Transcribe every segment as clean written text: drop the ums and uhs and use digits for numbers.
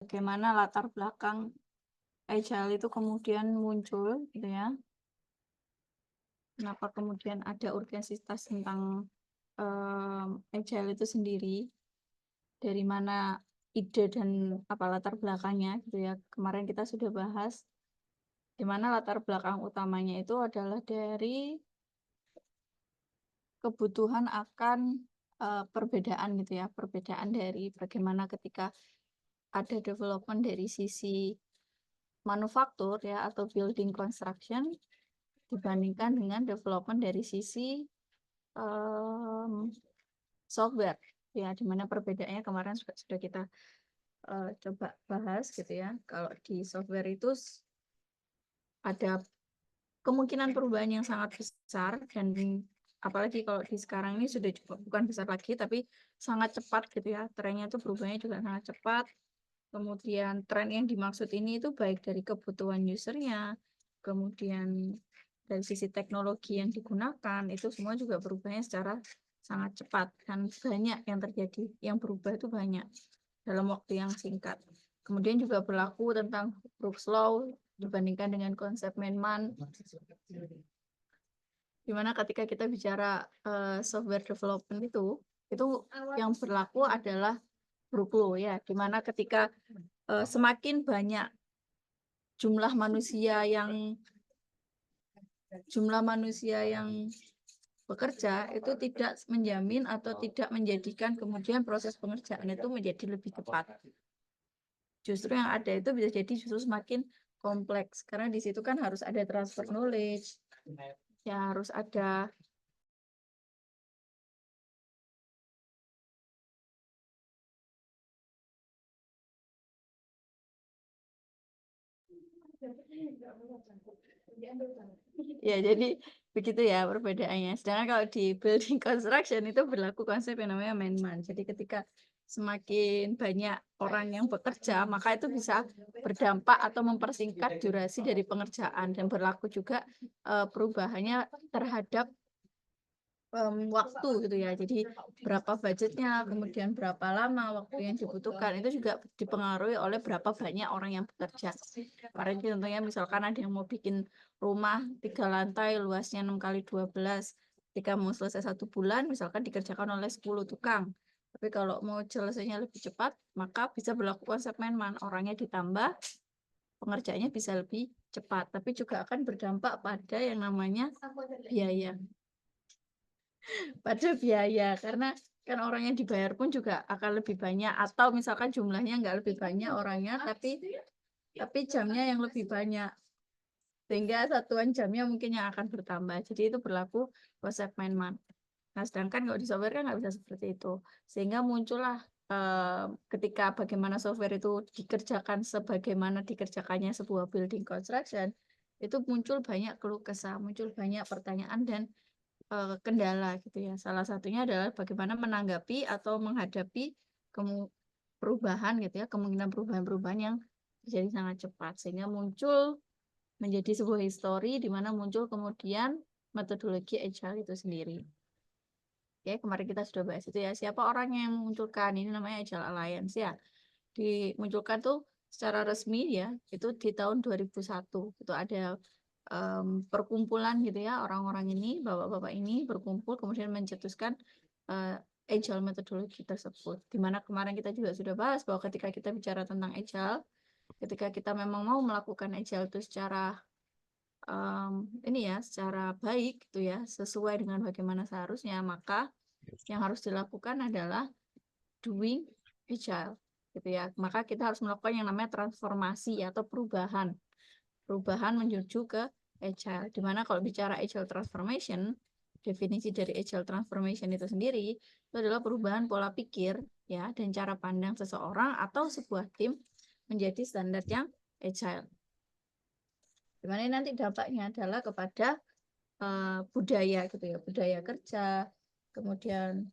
bagaimana latar belakang Agile itu kemudian muncul, gitu ya. Kenapa kemudian ada urgensitas tentang Agile itu sendiri, dari mana ide dan apa latar belakangnya, gitu ya. Kemarin kita sudah bahas, di mana latar belakang utamanya itu adalah dari kebutuhan akan perbedaan, gitu ya. Perbedaan dari bagaimana ketika ada development dari sisi manufaktur ya atau building construction dibandingkan dengan development dari sisi software ya, dimana perbedaannya kemarin sudah kita coba bahas gitu ya. Kalau di software itu ada kemungkinan perubahan yang sangat besar, dan apalagi kalau di sekarang ini sudah bukan besar lagi tapi sangat cepat gitu ya, trennya itu berubahnya juga sangat cepat. Kemudian tren yang dimaksud ini itu baik dari kebutuhan usernya, kemudian dari sisi teknologi yang digunakan, itu semua juga berubahnya secara sangat cepat dan banyak yang terjadi, yang berubah itu banyak dalam waktu yang singkat. Kemudian juga berlaku tentang Brooks Law dibandingkan dengan konsep Menman, dimana ketika kita bicara software development itu yang berlaku adalah Brooks Law ya, dimana ketika semakin banyak jumlah manusia yang bekerja, itu tidak menjamin atau tidak menjadikan kemudian proses pengerjaan itu menjadi lebih cepat. Justru yang ada itu bisa jadi justru semakin kompleks, karena di situ kan harus ada transfer knowledge, ya harus ada ya, jadi begitu ya perbedaannya. Sedangkan kalau di building construction itu berlaku konsep yang namanya man-man. Jadi ketika semakin banyak orang yang bekerja, maka itu bisa berdampak atau mempersingkat durasi dari pengerjaan, dan berlaku juga perubahannya terhadap waktu gitu ya. Jadi berapa budgetnya, kemudian berapa lama waktu yang dibutuhkan, itu juga dipengaruhi oleh berapa banyak orang yang bekerja. Kemarin contohnya misalkan ada yang mau bikin rumah 3 lantai luasnya 6x12, ketika mau selesai 1 bulan misalkan dikerjakan oleh 10 tukang. Tapi kalau mau selesainya lebih cepat, maka bisa berlaku konsep man-man, orangnya ditambah, pengerjaannya bisa lebih cepat. Tapi juga akan berdampak pada yang namanya biaya. Karena kan orang yang dibayar pun juga akan lebih banyak, atau misalkan jumlahnya nggak lebih banyak orangnya, tapi jamnya yang lebih banyak, sehingga satuan jamnya mungkin yang akan bertambah. Jadi itu berlaku konsep man-man. Nah, sedangkan kalau di software kan nggak bisa seperti itu, sehingga muncullah ketika bagaimana software itu dikerjakan sebagaimana dikerjakannya sebuah building construction, itu muncul banyak keluh kesah, muncul banyak pertanyaan dan kendala gitu ya. Salah satunya adalah bagaimana menanggapi atau menghadapi perubahan gitu ya, kemungkinan perubahan-perubahan yang terjadi sangat cepat, sehingga muncul menjadi sebuah histori di mana muncul kemudian metodologi Agile itu sendiri. Oke, kemarin kita sudah bahas itu ya. Siapa orang yang memunculkan ini, namanya Agile Alliance ya. Dimunculkan tuh secara resmi ya, itu di tahun 2001. Itu ada perkumpulan gitu ya, orang-orang ini, bapak-bapak ini berkumpul kemudian mencetuskan Agile metodologi tersebut. Dimana kemarin kita juga sudah bahas bahwa ketika kita bicara tentang Agile, ketika kita memang mau melakukan Agile itu secara secara baik gitu ya, sesuai dengan bagaimana seharusnya, maka yang harus dilakukan adalah doing Agile gitu ya. Maka kita harus melakukan yang namanya transformasi atau perubahan menuju ke Agile. Dimana kalau bicara Agile transformation, definisi dari Agile transformation itu sendiri itu adalah perubahan pola pikir ya dan cara pandang seseorang atau sebuah tim menjadi standar yang Agile. Dimana nanti dampaknya adalah kepada budaya gitu ya, budaya kerja, kemudian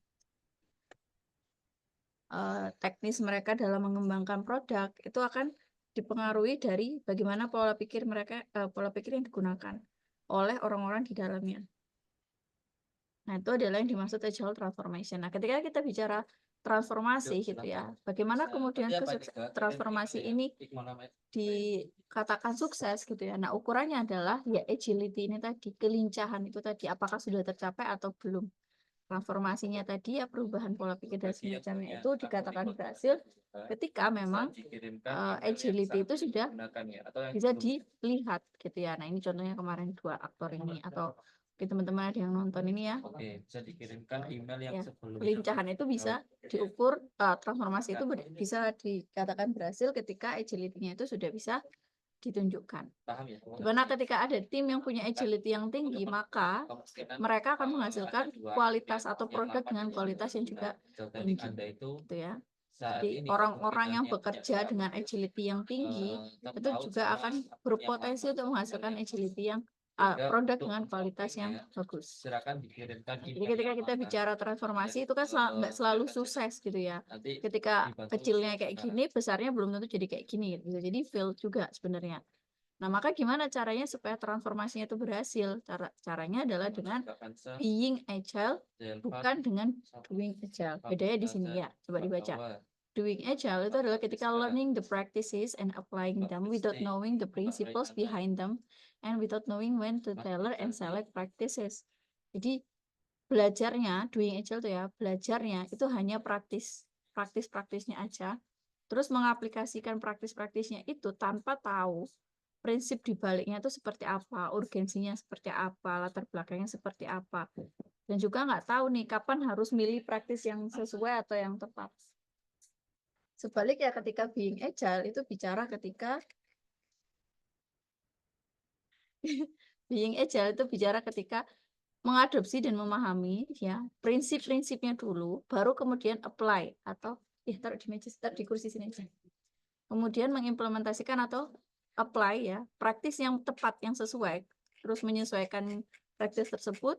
teknis mereka dalam mengembangkan produk itu akan dipengaruhi dari bagaimana pola pikir mereka, pola pikir yang digunakan oleh orang-orang di dalamnya. Nah, itu adalah yang dimaksud Agile transformation. Nah, ketika kita bicara transformasi gitu ya. Bagaimana kemudian transformasi ini dikatakan sukses gitu ya. Nah, ukurannya adalah ya agility ini tadi, kelincahan itu tadi, apakah sudah tercapai atau belum. Transformasinya tadi ya, perubahan pola pikir dan semacamnya itu dikatakan berhasil ketika memang agility itu sudah bisa dilihat gitu ya. Nah, ini contohnya kemarin 2 aktor ini, atau teman-teman ada yang nonton ini ya. Oke, bisa dikirimkan email yang Ya, sebelumnya. kelincahan itu bisa diukur, transformasi itu bisa dikatakan berhasil ketika agility-nya itu sudah bisa ditunjukkan. Paham ya? Dimana ketika ada tim yang punya agility yang tinggi, maka mereka akan menghasilkan kualitas atau produk dengan kualitas yang juga tinggi. Gitu ya. Jadi orang-orang yang bekerja dengan agility yang tinggi itu juga akan berpotensi untuk menghasilkan agility yang produk dengan kualitas yang bagus. Jadi ketika kita bicara transformasi itu kan nggak selalu sukses gitu ya. Ketika kecilnya kayak gini, besarnya belum tentu jadi kayak gini. Bisa jadi fail juga sebenarnya. Nah, maka gimana caranya supaya transformasinya itu berhasil? Caranya adalah dengan being agile, bukan dengan doing agile. Bedanya di sini ya. Coba dibaca. Doing agile itu adalah ketika learning the practices and applying them without knowing the principles behind them and without knowing when to tailor and select practices. Jadi belajarnya, doing agile itu ya, belajarnya itu hanya praktisnya aja. Terus mengaplikasikan praktisnya itu tanpa tahu prinsip di baliknya itu seperti apa, urgensinya seperti apa, latar belakangnya seperti apa. Dan juga nggak tahu nih kapan harus milih praktis yang sesuai atau yang tepat. Sebaliknya ketika being agile itu bicara ketika being agile itu bicara ketika mengadopsi dan memahami ya prinsip-prinsipnya dulu, baru kemudian apply atau taruh di meja, taruh di kursi sini aja. Kemudian mengimplementasikan atau apply ya praktis yang tepat, yang sesuai, terus menyesuaikan praktis tersebut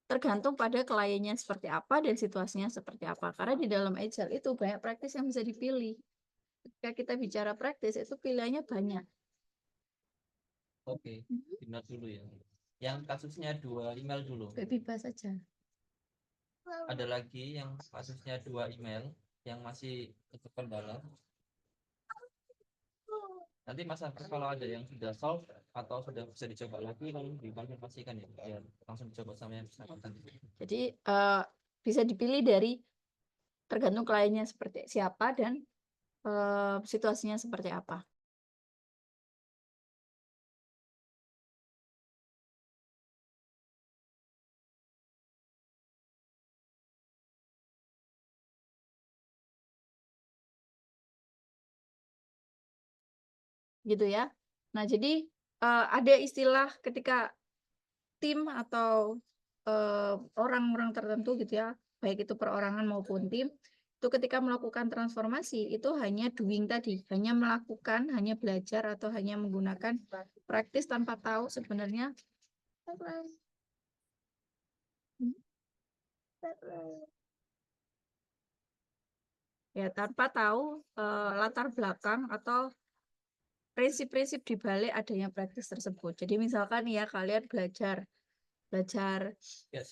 tergantung pada kliennya seperti apa dan situasinya seperti apa. Karena di dalam agile itu banyak praktis yang bisa dipilih. Ketika kita bicara praktis itu pilihannya banyak. Oke, benar dulu ya. Yang kasusnya 2 email dulu. Bebas saja. Ada lagi yang kasusnya 2 email yang masih tetap kendala. Nanti Mas Afif kalau ada yang sudah solve atau sudah bisa dicoba lagi lalu dikonfirmasikan ya, biar langsung dicoba sama yang bersangkutan. Jadi bisa dipilih dari tergantung kliennya seperti siapa dan situasinya seperti apa. Gitu ya. Nah, jadi ada istilah ketika tim atau orang-orang tertentu gitu ya, baik itu perorangan maupun tim, itu ketika melakukan transformasi itu hanya doing tadi, hanya melakukan, hanya belajar atau hanya menggunakan praktis tanpa tahu sebenarnya ya tanpa tahu latar belakang atau prinsip-prinsip di balik adanya praktis tersebut. Jadi misalkan ya kalian belajar Ya,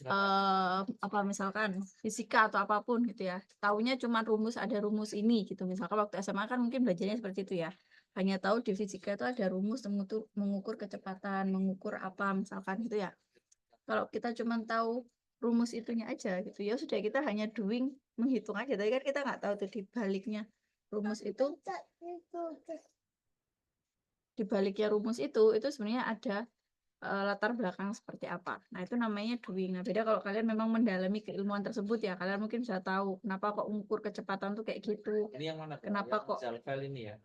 apa misalkan fisika atau apapun gitu ya. Taunya cuma ada rumus ini gitu. Misalkan waktu SMA kan mungkin belajarnya seperti itu ya. Hanya tahu di fisika itu ada rumus mengukur kecepatan, mengukur apa misalkan gitu ya. Kalau kita cuma tahu rumus itunya aja gitu ya sudah, kita hanya doing, menghitung aja. Tapi kan kita nggak tahu tuh di baliknya rumus itu, di baliknya rumus itu sebenarnya ada latar belakang seperti apa. Nah, itu namanya doing. Nah, beda kalau kalian memang mendalami keilmuan tersebut ya, kalian mungkin bisa tahu kenapa kok mengukur kecepatan tuh kayak gitu. Ini yang mana? Kenapa kok ini ya?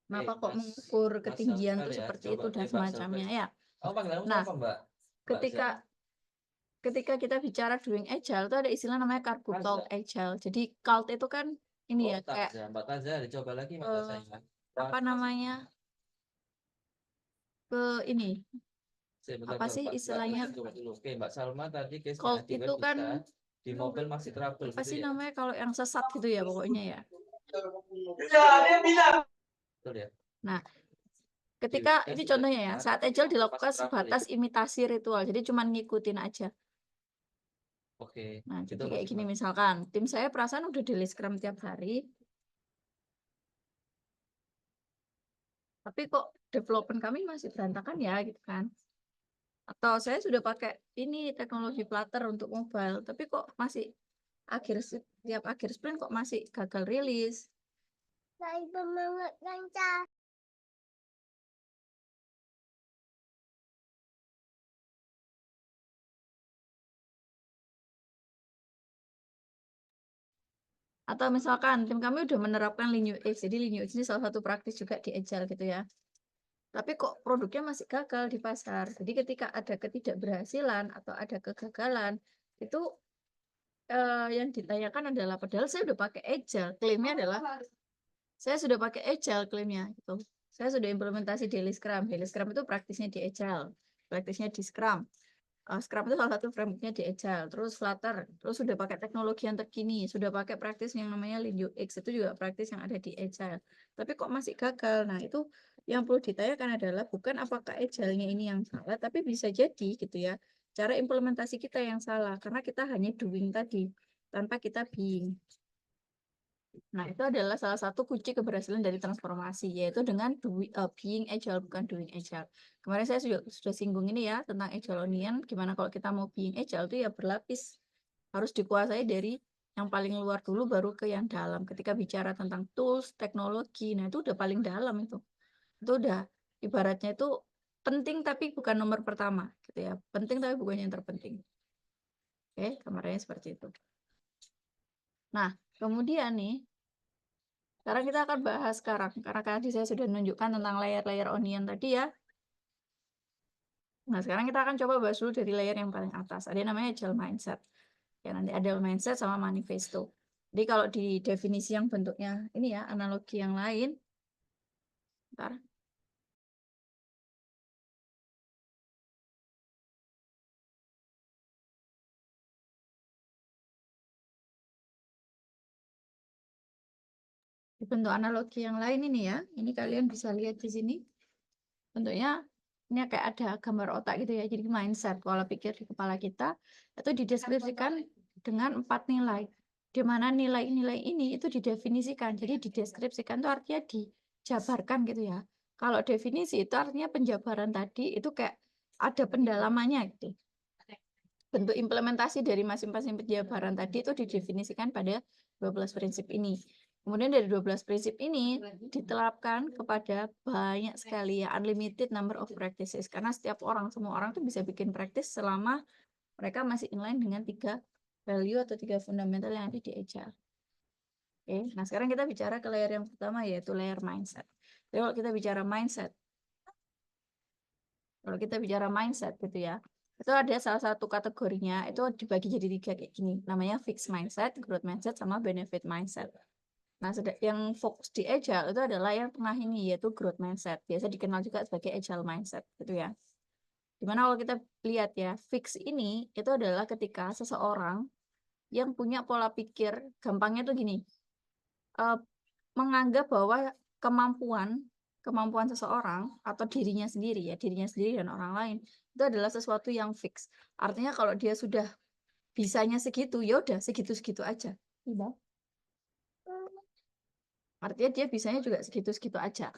Kenapa kok mengukur ketinggian tuh seperti itu dan semacamnya ya. Nah, ketika kita bicara doing agile itu ada istilah namanya cargo cult agile. Jadi cult itu kan ini ya kayak Mbak Taza, dicoba lagi Mbak Taza. apa namanya? Ini apa sih istilahnya? Oke, Mbak Salma tadi Cult itu kan di mobil masih trouble. apa sih namanya kalau yang sesat gitu ya pokoknya ya. Betul ya. Nah, ketika ini contohnya ya, saat agile dilakukan sebatas imitasi ritual, jadi cuma ngikutin aja. Oke, Nah, itu jadi kayak gini maksimal. misalkan, tim saya perasaan udah daily scrum tiap hari, tapi kok development kami masih berantakan ya, gitu kan. Atau saya sudah pakai ini teknologi Flutter untuk mobile, tapi kok masih tiap akhir sprint kok masih gagal rilis. Atau misalkan tim kami udah menerapkan Lean UX, jadi Lean UX ini salah satu praktis juga di Agile gitu ya. Tapi kok produknya masih gagal di pasar. Jadi ketika ada ketidakberhasilan atau ada kegagalan, itu yang ditanyakan adalah padahal saya udah pakai Agile, klaimnya adalah saya sudah pakai Agile klaimnya gitu. Saya sudah implementasi Daily Scrum. Daily Scrum itu praktisnya di Agile, praktisnya di Scrum. Scrum itu salah satu frameworknya di Agile, terus Flutter, terus sudah pakai teknologi yang terkini, sudah pakai praktis yang namanya Lean UX, itu juga praktis yang ada di Agile. Tapi kok masih gagal? Nah, itu yang perlu ditanyakan adalah bukan apakah Agile-nya ini yang salah, tapi bisa jadi gitu ya, cara implementasi kita yang salah, karena kita hanya doing tadi, tanpa kita being. Nah, itu adalah salah satu kunci keberhasilan dari transformasi, yaitu dengan being agile, bukan doing agile. Kemarin saya sudah singgung ini ya, tentang agile onion, gimana kalau kita mau being agile itu ya berlapis. Harus dikuasai dari yang paling luar dulu, baru ke yang dalam. Ketika bicara tentang tools, teknologi, nah itu udah paling dalam itu. Itu udah, ibaratnya itu penting tapi bukan nomor pertama, gitu ya. Penting tapi bukan yang terpenting. Oke, kemarinnya seperti itu. Nah, kemudian nih, sekarang kita akan bahas karena tadi saya sudah menunjukkan tentang layer-layer onion tadi ya. Nah, sekarang kita akan coba bahas dulu dari layer yang paling atas. Ada yang namanya agile mindset. Ya, nanti ada mindset sama manifesto. Jadi kalau di definisi yang bentuknya ini ya, analogi yang lain. Bentar. Di bentuk analogi yang lain ini ya, ini kalian bisa lihat di sini. Bentuknya ini kayak ada gambar otak gitu ya. Jadi mindset, pola pikir di kepala kita itu dideskripsikan dengan 4 nilai. Di mana nilai-nilai ini itu didefinisikan. Jadi dideskripsikan itu artinya dijabarkan gitu ya. Kalau definisi itu artinya penjabaran tadi itu kayak ada pendalamannya gitu. Bentuk implementasi dari masing-masing penjabaran tadi itu didefinisikan pada 12 prinsip ini. Kemudian dari 12 prinsip ini diterapkan kepada banyak sekali ya, unlimited number of practices. Karena semua orang tuh bisa bikin practice selama mereka masih inline dengan 3 value atau 3 fundamental yang ada di Agile. Oke, nah sekarang kita bicara ke layer yang pertama, yaitu layer mindset. Jadi kalau kita bicara mindset gitu ya, itu ada salah satu kategorinya, itu dibagi jadi 3 kayak gini. Namanya fixed mindset, growth mindset, sama benefit mindset. Nah, yang fokus di agile itu adalah yang tengah ini, yaitu growth mindset. Biasa dikenal juga sebagai agile mindset, gitu ya. Dimana kalau kita lihat ya, fix ini itu adalah ketika seseorang yang punya pola pikir, gampangnya tuh gini, menganggap bahwa kemampuan seseorang atau dirinya sendiri dan orang lain itu adalah sesuatu yang fix. Artinya kalau dia sudah bisanya segitu, ya udah segitu-segitu aja. Iya. Artinya dia bisanya juga segitu-segitu aja.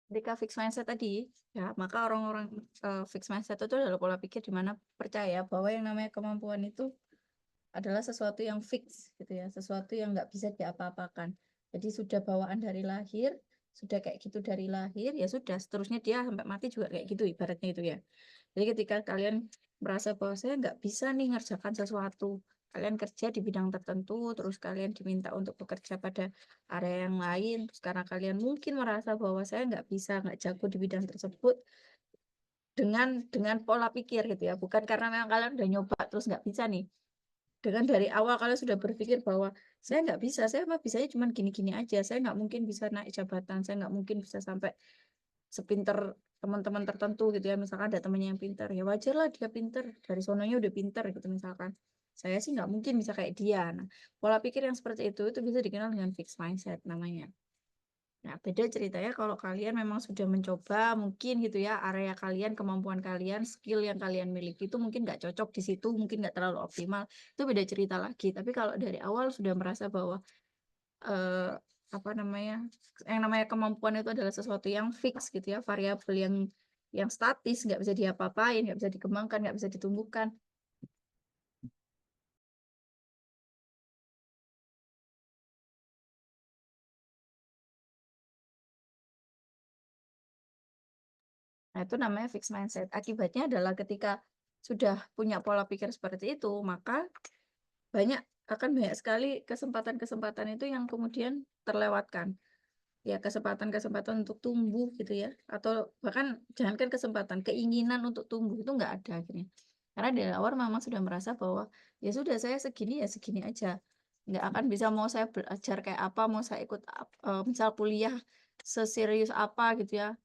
Ketika fixed mindset tadi, ya, maka orang-orang fixed mindset itu adalah pola pikir di mana percaya bahwa yang namanya kemampuan itu adalah sesuatu yang fix gitu ya, sesuatu yang nggak bisa diapa-apakan. Jadi sudah bawaan dari lahir, sudah kayak gitu dari lahir, ya sudah seterusnya dia sampai mati juga kayak gitu ibaratnya itu ya. Jadi ketika kalian merasa bahwa saya nggak bisa nih ngerjakan sesuatu, kalian kerja di bidang tertentu, terus kalian diminta untuk bekerja pada area yang lain, terus karena kalian mungkin merasa bahwa saya nggak bisa, nggak jago di bidang tersebut, dengan pola pikir gitu ya, bukan karena memang kalian udah nyoba terus nggak bisa nih. Dengan dari awal kalian sudah berpikir bahwa saya nggak bisa, saya mah bisanya cuma gini-gini aja, saya nggak mungkin bisa naik jabatan, saya nggak mungkin bisa sampai sepinter teman-teman tertentu gitu ya, misalkan ada temannya yang pintar, ya wajar lah dia pintar, dari sononya udah pintar gitu misalkan. Saya sih nggak mungkin bisa kayak dia. Nah, pola pikir yang seperti itu bisa dikenal dengan fixed mindset namanya. Nah, beda ceritanya kalau kalian memang sudah mencoba, mungkin gitu ya, area kalian, kemampuan kalian, skill yang kalian miliki itu mungkin nggak cocok di situ, mungkin nggak terlalu optimal, itu beda cerita lagi. Tapi kalau dari awal sudah merasa bahwa eh, apa namanya, yang namanya kemampuan itu adalah sesuatu yang fix gitu ya, variabel yang statis, nggak bisa diapa-apain, nggak bisa dikembangkan, nggak bisa ditumbuhkan. Nah, itu namanya fixed mindset. Akibatnya adalah ketika sudah punya pola pikir seperti itu, maka banyak akan banyak sekali kesempatan-kesempatan itu yang kemudian terlewatkan. Ya, kesempatan-kesempatan untuk tumbuh gitu ya. Atau bahkan jangankan kesempatan, keinginan untuk tumbuh itu nggak ada akhirnya. Karena dari awal memang sudah merasa bahwa ya sudah saya segini ya segini aja. Nggak akan bisa mau saya belajar kayak apa, mau saya ikut misal kuliah seserius apa gitu ya,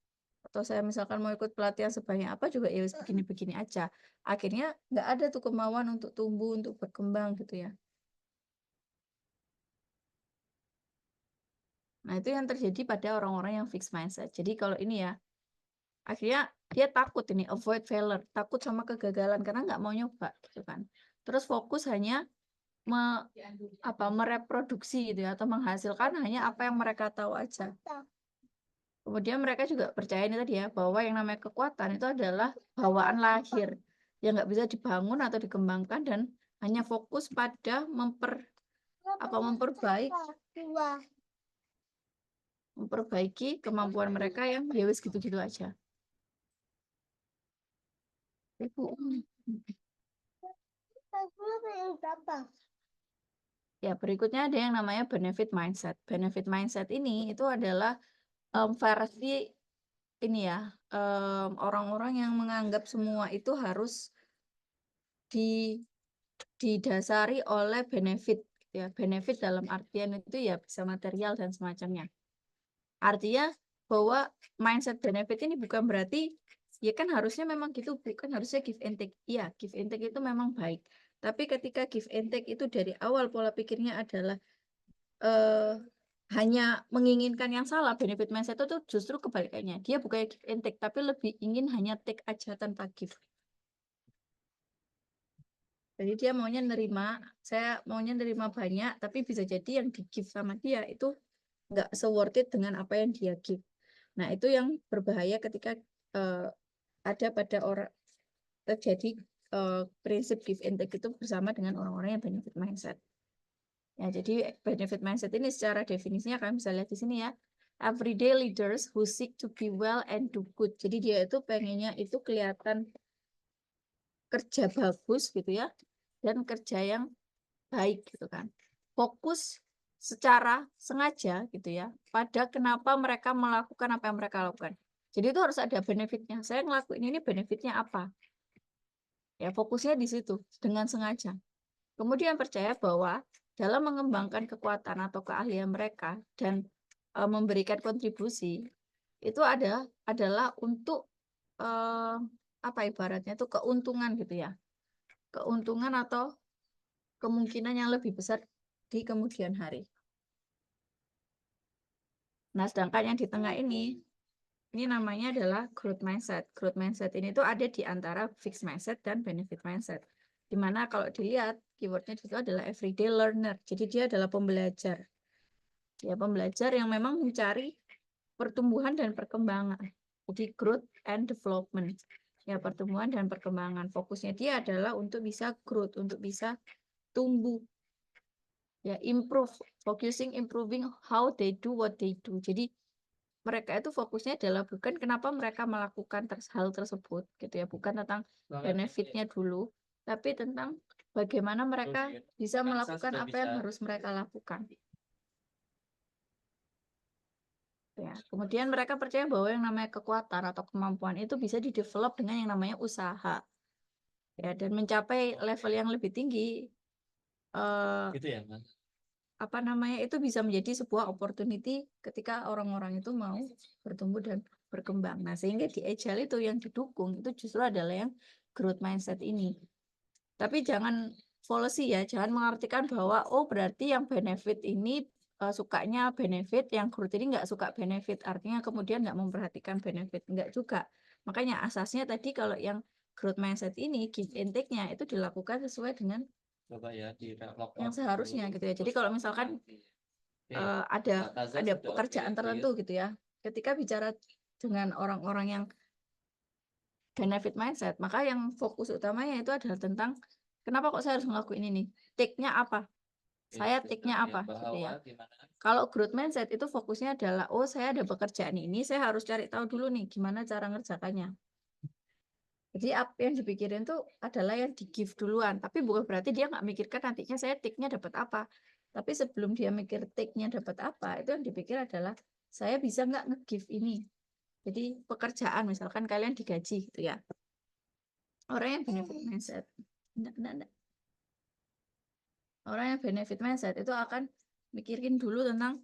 atau saya misalkan mau ikut pelatihan sebanyak apa juga ya begini-begini aja. Akhirnya nggak ada tuh kemauan untuk tumbuh, untuk berkembang gitu ya. Nah, itu yang terjadi pada orang-orang yang fixed mindset. Jadi kalau ini ya, akhirnya dia takut ini, avoid failure, takut sama kegagalan karena nggak mau nyoba gitu kan. Terus fokus hanya me, mereproduksi gitu ya, atau menghasilkan hanya apa yang mereka tahu aja. Kemudian mereka juga percaya ini tadi ya, bahwa yang namanya kekuatan itu adalah bawaan lahir yang nggak bisa dibangun atau dikembangkan dan hanya fokus pada memperbaiki kemampuan mereka yang ya wis gitu-gitu aja. Ibu. Ya, berikutnya ada yang namanya benefit mindset. Benefit mindset ini itu adalah versi ini ya, orang-orang yang menganggap semua itu harus didasari oleh benefit ya. Benefit dalam artian itu ya bisa material dan semacamnya. Artinya bahwa mindset benefit ini bukan berarti ya kan harusnya memang gitu, bukan harusnya give and take. Iya, give and take itu memang baik. Tapi ketika give and take itu dari awal pola pikirnya adalah eh, hanya menginginkan yang salah, benefit mindset itu justru kebalikannya. Dia bukan give and take, tapi lebih ingin hanya take aja tanpa give. Jadi dia maunya nerima, saya maunya nerima banyak, tapi bisa jadi yang di give sama dia itu nggak se-worth it dengan apa yang dia give. Nah, itu yang berbahaya ketika eh, ada pada orang terjadi prinsip give and take itu bersama dengan orang-orang yang benefit mindset. Ya, jadi benefit mindset ini secara definisinya kalian bisa lihat di sini ya. Everyday leaders who seek to be well and do good. Jadi dia itu pengennya itu kelihatan kerja bagus gitu ya, dan kerja yang baik gitu kan. Fokus secara sengaja gitu ya pada kenapa mereka melakukan apa yang mereka lakukan. Jadi itu harus ada benefitnya. Saya ngelakuin ini benefitnya apa? Ya fokusnya di situ dengan sengaja. Kemudian percaya bahwa dalam mengembangkan kekuatan atau keahlian mereka dan memberikan kontribusi itu adalah untuk apa ibaratnya itu keuntungan gitu ya. Keuntungan atau kemungkinan yang lebih besar di kemudian hari. Nah, sedangkan yang di tengah ini namanya adalah growth mindset. Growth mindset ini tuh ada di antara fixed mindset dan benefit mindset. Dimana kalau dilihat, keywordnya itu adalah everyday learner. Jadi dia adalah pembelajar. Ya, pembelajar yang memang mencari pertumbuhan dan perkembangan. Jadi growth and development. Ya, pertumbuhan dan perkembangan. Fokusnya dia adalah untuk bisa growth, untuk bisa tumbuh, ya improve, improving how they do what they do. Jadi mereka itu fokusnya adalah bukan kenapa mereka melakukan hal tersebut gitu ya, bukan tentang benefitnya dulu, tapi tentang bagaimana mereka bisa melakukan apa yang harus mereka lakukan. Ya, kemudian mereka percaya bahwa yang namanya kekuatan atau kemampuan itu bisa didevelop dengan yang namanya usaha. Ya, dan mencapai level yang lebih tinggi Gitu ya, Mas. apa namanya itu bisa menjadi sebuah opportunity ketika orang-orang itu mau bertumbuh dan berkembang. Nah, sehingga di agile itu yang didukung itu justru adalah yang growth mindset ini. Tapi jangan policy ya, jangan mengartikan bahwa oh berarti yang benefit ini sukanya benefit, yang growth ini nggak suka benefit, artinya kemudian nggak memperhatikan benefit, nggak juga. Makanya asasnya tadi kalau yang growth mindset ini give and take-nya itu dilakukan sesuai dengan Coba ya di yang seharusnya gitu ya. Jadi kalau misalkan ada pekerjaan tertentu gitu ya, ketika bicara dengan orang-orang yang benefit mindset, maka yang fokus utamanya itu adalah tentang kenapa kok saya harus ngelakuin ini, take-nya apa, saya take-nya apa gitu ya. Kalau growth mindset itu fokusnya adalah oh saya ada pekerjaan ini, saya harus cari tahu dulu nih gimana cara ngerjakannya. Jadi apa yang dipikirin tuh adalah yang di give duluan, tapi bukan berarti dia nggak mikirkan nantinya saya take-nya dapat apa. Tapi sebelum dia mikir take-nya dapat apa, itu yang dipikir adalah saya bisa nggak nge-give ini. Jadi pekerjaan misalkan kalian digaji gitu ya. Orang yang benefit mindset. Enggak. Orang yang benefit mindset itu akan mikirin dulu tentang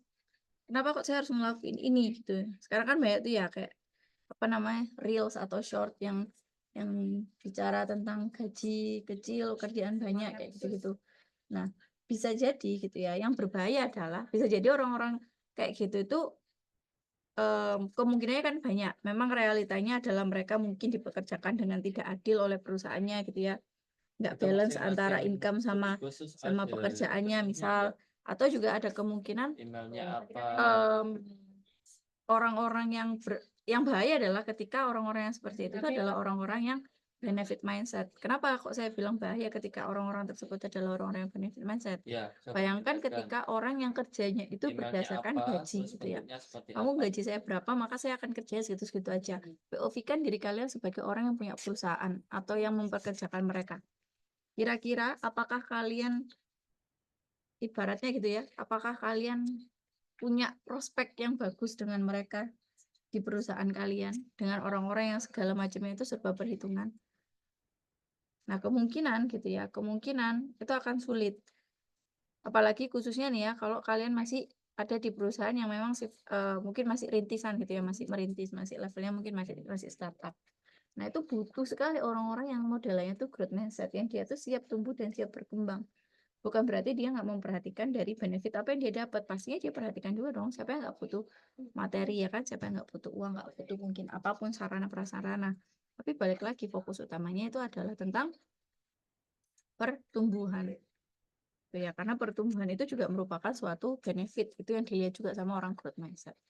kenapa kok saya harus ngelakuin ini gitu. Sekarang kan banyak tuh ya kayak apa namanya reels atau short yang bicara tentang gaji kecil, kerjaan banyak kayak gitu-gitu. Nah, bisa jadi gitu ya. Yang berbahaya adalah bisa jadi orang-orang kayak gitu itu kemungkinannya kan banyak. Memang realitanya adalah mereka mungkin dipekerjakan dengan tidak adil oleh perusahaannya gitu ya. Nggak balance antara income sama pekerjaannya misal. Atau juga ada kemungkinan orang-orang yang bahaya adalah ketika orang-orang yang seperti itu adalah orang-orang yang benefit mindset. Kenapa kok saya bilang bahaya ketika orang-orang tersebut adalah orang-orang yang benefit mindset? Ya, Bayangkan ketika orang yang kerjanya itu berdasarkan gaji gitu ya. Kamu gaji saya berapa, maka saya akan kerja segitu-segitu aja. POV kan diri kalian sebagai orang yang punya perusahaan atau yang mempekerjakan mereka. Kira-kira apakah kalian ibaratnya gitu ya, apakah kalian punya prospek yang bagus dengan mereka di perusahaan kalian dengan orang-orang yang segala macamnya itu serba perhitungan. Nah, kemungkinan gitu ya, kemungkinan itu akan sulit. Apalagi khususnya nih ya, kalau kalian masih ada di perusahaan yang memang mungkin masih rintisan gitu ya, masih merintis, masih levelnya mungkin masih startup. Nah, itu butuh sekali orang-orang yang modelnya itu growth mindset, yang dia tuh siap tumbuh dan siap berkembang. Bukan berarti dia nggak memperhatikan dari benefit apa yang dia dapat. Pastinya dia perhatikan juga dong. Siapa yang nggak butuh materi ya kan? Siapa yang nggak butuh uang, nggak butuh mungkin apapun sarana prasarana. Tapi balik lagi fokus utamanya itu adalah tentang pertumbuhan. Ya, karena pertumbuhan itu juga merupakan suatu benefit. Itu yang dilihat juga sama orang growth mindset.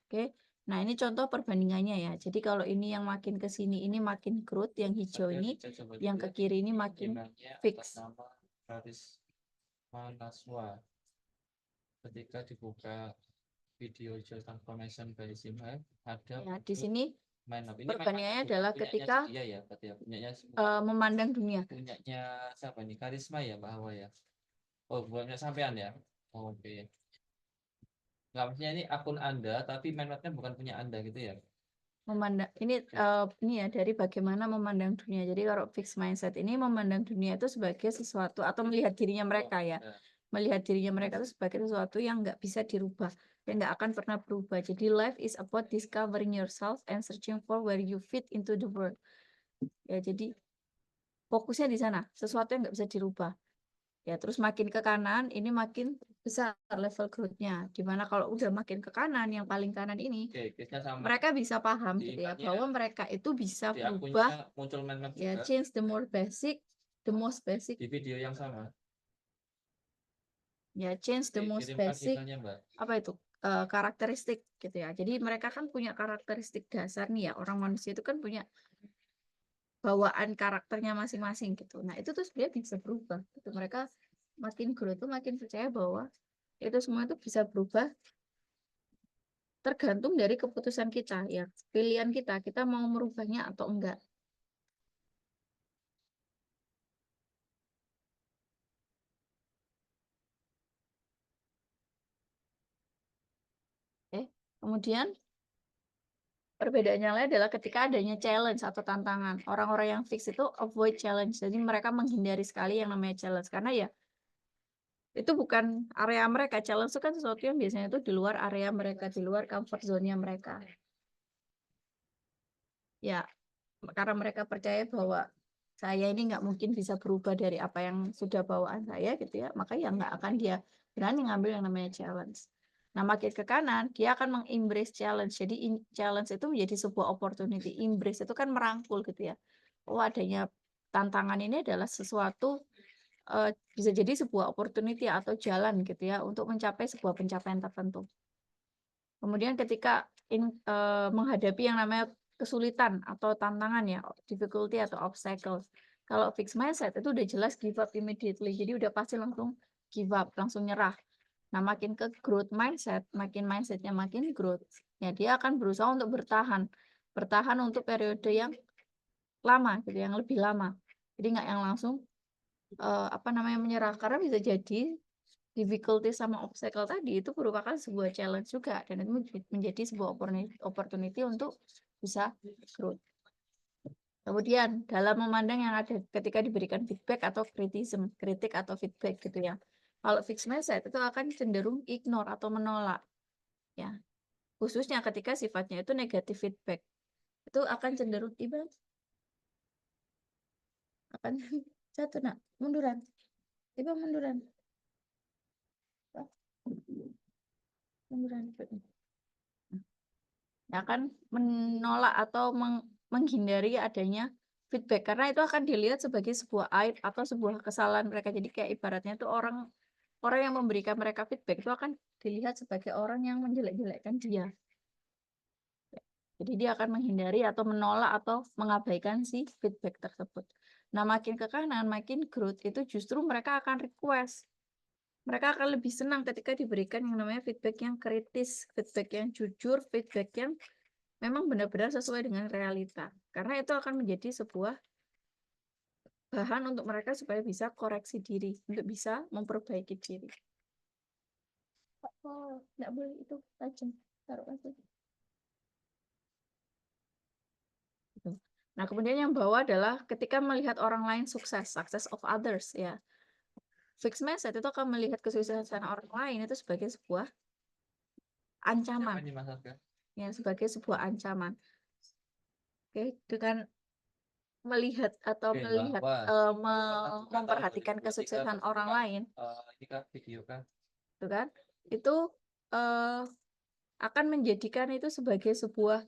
Oke. Nah, ini contoh perbandingannya ya. Jadi kalau ini yang makin ke sini ini makin growth, yang hijau ini, yang ke kiri ini makin fix. Manaswa ketika dibuka video digital transformation by Simhive ada ya, di sini ini perbandingannya adalah ketika dia ya, berarti ya, punyanya memandang dunia. Punyanya siapa ini? Karisma ya, Mbak Hawa ya. Oh, bukannya sampean ya. Oh, oke. Nggak, maksudnya ini akun Anda tapi mindmapnya bukan punya Anda gitu ya. Memandang ini ya dari bagaimana memandang dunia. Jadi kalau fixed mindset ini memandang dunia itu sebagai sesuatu atau melihat dirinya mereka ya. Melihat dirinya mereka itu sebagai sesuatu yang nggak bisa dirubah, yang nggak akan pernah berubah. Jadi life is about discovering yourself and searching for where you fit into the world. Ya, jadi fokusnya di sana, sesuatu yang nggak bisa dirubah. Ya, terus makin ke kanan, ini makin besar level growth-nya. Dimana kalau udah makin ke kanan, yang paling kanan ini, mereka bisa paham gitu ya, bahwa mereka itu bisa berubah, ya, change the most basic, di video yang sama. Ya, change the most basic, apa itu, karakteristik gitu ya. Jadi mereka kan punya karakteristik dasar nih ya, orang manusia itu kan punya bawaan karakternya masing-masing gitu. Nah, itu tuh sebenarnya bisa berubah. Gitu. Mereka makin grow tuh makin percaya bahwa itu semua itu bisa berubah tergantung dari keputusan kita ya, pilihan kita mau merubahnya atau enggak. Kemudian perbedaannya lain adalah ketika adanya challenge atau tantangan. Orang-orang yang fix itu avoid challenge. Jadi mereka menghindari sekali yang namanya challenge. Karena ya itu bukan area mereka. Challenge itu kan sesuatu yang biasanya itu di luar area mereka, di luar comfort zone-nya mereka. Ya, karena mereka percaya bahwa saya ini nggak mungkin bisa berubah dari apa yang sudah bawaan saya gitu ya. Maka ya nggak akan dia berani ngambil yang namanya challenge. Nah, makin ke kanan, dia akan mengembrace challenge. Jadi, challenge itu menjadi sebuah opportunity. Embrace itu kan merangkul gitu ya. Oh, adanya tantangan ini adalah sesuatu, bisa jadi sebuah opportunity atau jalan gitu ya, untuk mencapai sebuah pencapaian tertentu. Kemudian ketika menghadapi yang namanya kesulitan atau tantangan ya, difficulty atau obstacles. Kalau fixed mindset itu udah jelas give up immediately. Jadi udah pasti langsung give up, langsung nyerah. Nah, makin ke growth mindset, makin mindsetnya makin growth, ya dia akan berusaha untuk bertahan, bertahan untuk periode yang lama, gitu, yang lebih lama. Jadi nggak yang langsung menyerah, karena bisa jadi difficulty sama obstacle tadi itu merupakan sebuah challenge juga dan itu menjadi sebuah opportunity untuk bisa growth. Kemudian dalam memandang yang ada ketika diberikan feedback atau kritik atau feedback gitu ya. Kalau fixed mindset itu akan cenderung ignore atau menolak ya. Khususnya ketika sifatnya itu negatif feedback. Itu akan cenderung akan jatuh nak, munduran. Munduran. Munduran. Akan menolak atau menghindari adanya feedback karena itu akan dilihat sebagai sebuah aib atau sebuah kesalahan mereka. Jadi kayak ibaratnya itu orang yang memberikan mereka feedback itu akan dilihat sebagai orang yang menjelek-jelekkan dia. Jadi dia akan menghindari atau menolak atau mengabaikan si feedback tersebut. Nah, makin ke kanan, makin growth itu justru mereka akan request. Mereka akan lebih senang ketika diberikan yang namanya feedback yang kritis, feedback yang jujur, feedback yang memang benar-benar sesuai dengan realita. Karena itu akan menjadi sebuah bahan untuk mereka supaya bisa koreksi diri, untuk bisa memperbaiki diri. Oh, nggak boleh itu tajam. Taruh aja. Gitu. Nah, kemudian yang bawah adalah ketika melihat orang lain sukses, success of others ya. Fixed mindset itu akan melihat kesuksesan orang lain itu sebagai sebuah ancaman. Ya, sebagai sebuah ancaman. Oke, dengan melihat atau melihat memperhatikan kesuksesan orang lain, itu kan itu akan menjadikan itu sebagai sebuah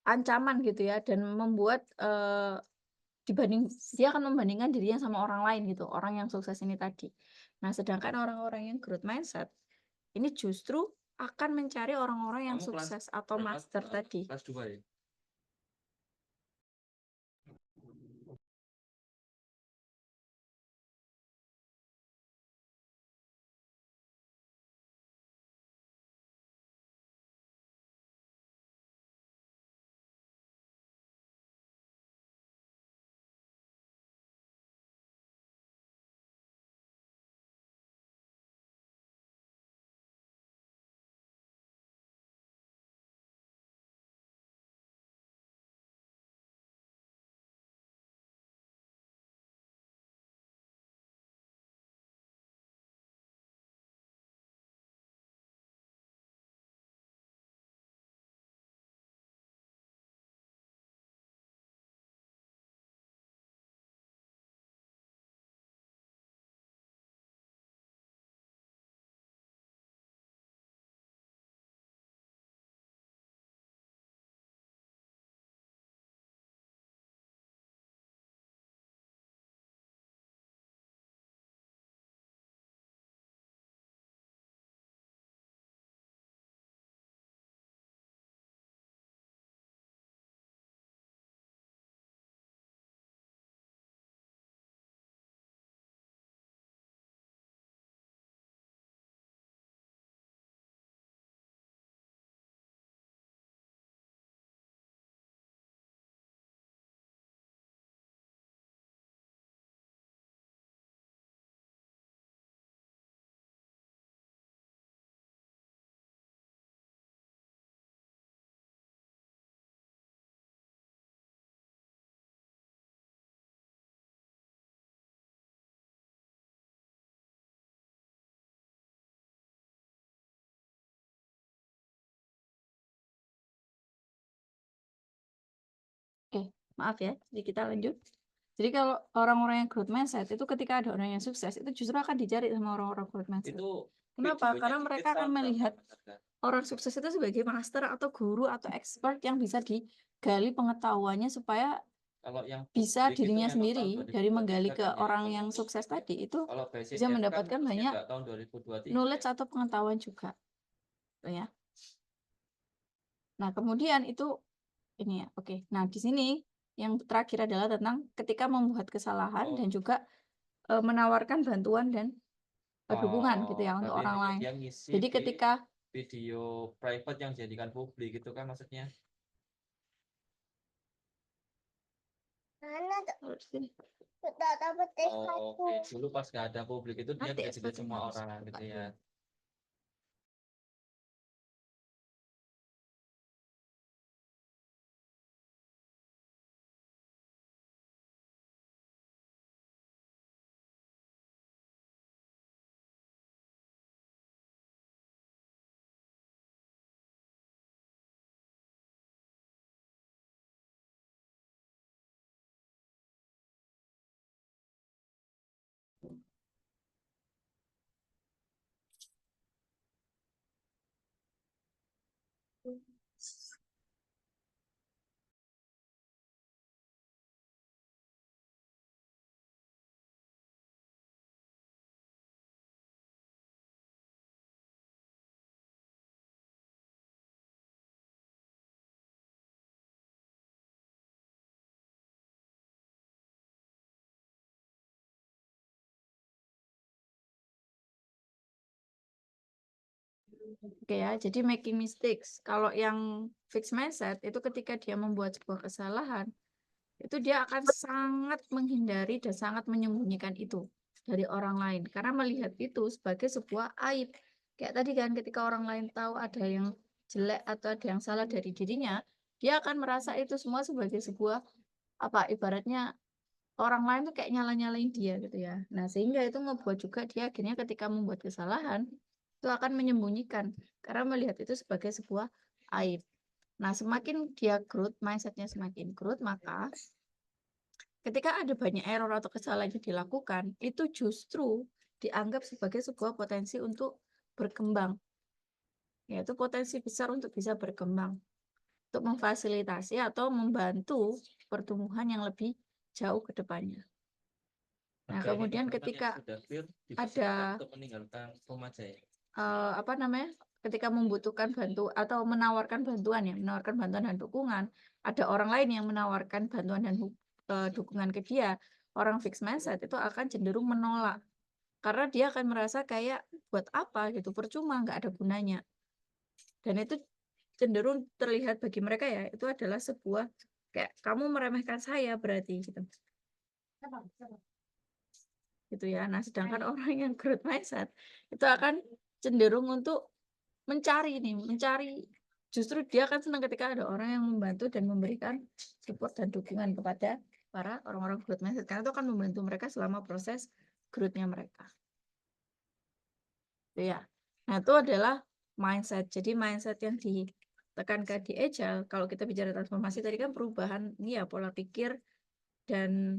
ancaman gitu ya, dan membuat dia akan membandingkan dirinya sama orang lain gitu, orang yang sukses ini tadi. Nah, sedangkan orang-orang yang growth mindset ini justru akan mencari orang-orang yang sukses atau master tadi. Kelas 2 ya? Maaf ya, jadi kita lanjut. Jadi kalau orang-orang yang growth mindset itu ketika ada orang yang sukses itu justru akan dicari sama orang-orang growth mindset. Itu Kenapa? videonya Karena di mereka Kids akan tahun berapa, melihat Mas Arga? orang sukses itu sebagai master atau guru atau expert yang bisa digali pengetahuannya supaya Kalau yang bisa publik itu dirinya memang tahun sendiri dari 2023 menggali ke kan ya. orang yang sukses tadi itu Kalau basis bisa F kan mendapatkan harusnya banyak nggak tahun 2023 knowledge ya. atau pengetahuan juga, gitu ya. Nah, kemudian itu ini ya, oke. Nah, di sini yang terakhir adalah tentang ketika membuat kesalahan Oh. dan juga menawarkan bantuan dan dukungan gitu ya Oh, untuk berarti orang intinya lain. dia ngisi Jadi di ketika video private yang dijadikan publik gitu kan maksudnya. Oh, oke. Dulu pas nggak ada publik itu dia nanti bisa dilihat sepertinya semua harus orang buka gitu ya. dulu. Oke ya, jadi making mistakes. Kalau yang fixed mindset itu ketika dia membuat sebuah kesalahan, itu dia akan sangat menghindari dan sangat menyembunyikan itu dari orang lain karena melihat itu sebagai sebuah aib. Kayak tadi kan ketika orang lain tahu ada yang jelek atau ada yang salah dari dirinya, dia akan merasa itu semua sebagai sebuah apa ibaratnya orang lain tuh kayak nyala-nyalain dia gitu ya. Nah, sehingga itu ngebuat juga dia akhirnya ketika membuat kesalahan itu akan menyembunyikan karena melihat itu sebagai sebuah aib. Nah, semakin dia growth, mindsetnya semakin growth, maka ketika ada banyak error atau kesalahan yang dilakukan, itu justru dianggap sebagai sebuah potensi untuk berkembang. Yaitu potensi besar untuk bisa berkembang, untuk memfasilitasi atau membantu pertumbuhan yang lebih jauh ke depannya. Nah, Oke, ini kemudian teman-teman yang ketika sudah clear ada dipersilakan untuk meninggalkan room aja ya. apa namanya? Ketika membutuhkan bantu atau menawarkan bantuan ya, menawarkan bantuan dan dukungan, ada orang lain yang menawarkan bantuan dan dukungan ke dia, orang fixed mindset itu akan cenderung menolak. Karena dia akan merasa kayak buat apa gitu, percuma, nggak ada gunanya. Dan itu cenderung terlihat bagi mereka ya, itu adalah sebuah kayak kamu meremehkan saya berarti gitu. Gitu ya. Nah, sedangkan orang yang growth mindset itu akan cenderung untuk mencari justru dia akan senang ketika ada orang yang membantu dan memberikan support dan dukungan kepada para orang-orang growth mindset karena itu akan membantu mereka selama proses growth-nya mereka. Itu ya. Nah, itu adalah mindset. Jadi mindset yang ditekankan di Agile, kalau kita bicara transformasi tadi kan perubahan ini ya pola pikir dan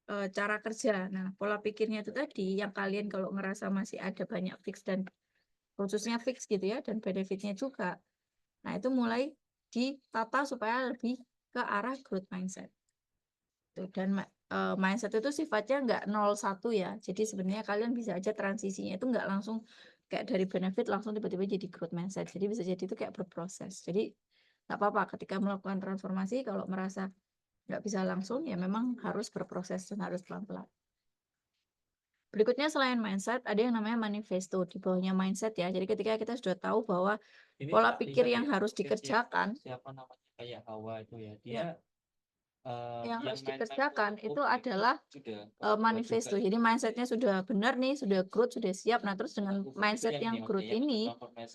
cara kerja. Nah, pola pikirnya itu tadi yang kalian kalau ngerasa masih ada banyak fix dan khususnya fix gitu ya dan benefitnya juga. Nah, itu mulai ditata supaya lebih ke arah growth mindset. Dan mindset itu sifatnya nggak 0-1 ya. Jadi sebenarnya kalian bisa aja transisinya itu nggak langsung kayak dari benefit langsung tiba-tiba jadi growth mindset. Jadi bisa jadi itu kayak berproses. Jadi nggak apa-apa ketika melakukan transformasi kalau merasa nggak bisa langsung ya memang harus berproses dan harus pelan-pelan. Berikutnya selain mindset, ada yang namanya manifesto di bawahnya mindset ya. Jadi ketika kita sudah tahu bahwa Ini pola tak pikir lihat yang ya, harus case dikerjakan, siapa namanya kayak Hawa itu ya. Dia ya, yang harus main dikerjakan itu publik adalah sudah manifesto. juga. Jadi mindsetnya sudah benar nih, sudah growth, sudah siap. Nah terus dengan mindset yang growth ini,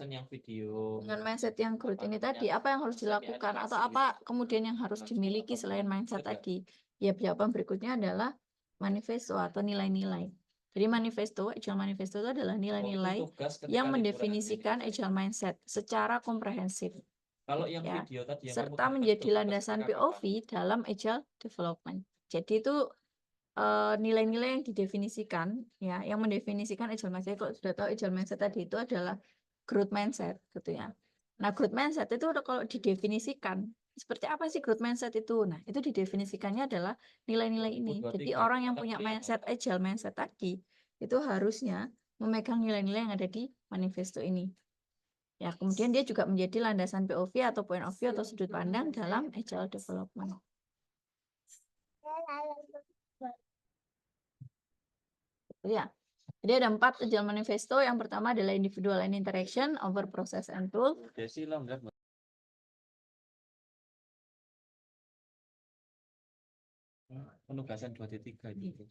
yang video dengan mindset yang growth ini tadi, apa yang harus dilakukan atau apa kemudian yang harus dimiliki selain mindset tadi? Ya jawaban berikutnya adalah manifesto atau nilai-nilai. Jadi manifesto, Agile Manifesto itu adalah nilai-nilai yang mendefinisikan Agile Mindset secara komprehensif. Kalau yang Ya, video tadi yang kamu serta katakan menjadi itu landasan seperti apa? POV dalam agile development. Jadi itu nilai-nilai yang didefinisikan, ya, yang mendefinisikan agile mindset. Kalau sudah tahu agile mindset tadi itu adalah growth mindset, gitu ya. Nah, growth mindset itu kalau didefinisikan seperti apa sih growth mindset itu? Nah, itu didefinisikannya adalah nilai-nilai ini. 1, 2, Jadi 3. orang yang Kita punya pilih apa? mindset agile mindset tadi itu harusnya memegang nilai-nilai yang ada di manifesto ini. Ya, kemudian dia juga menjadi landasan POV atau point of view atau sudut pandang dalam agile development. Ya. Jadi ada 4 agile manifesto. Yang pertama adalah individual and interaction over process and tool. Desi longgar. Penugasan 2.3 itu.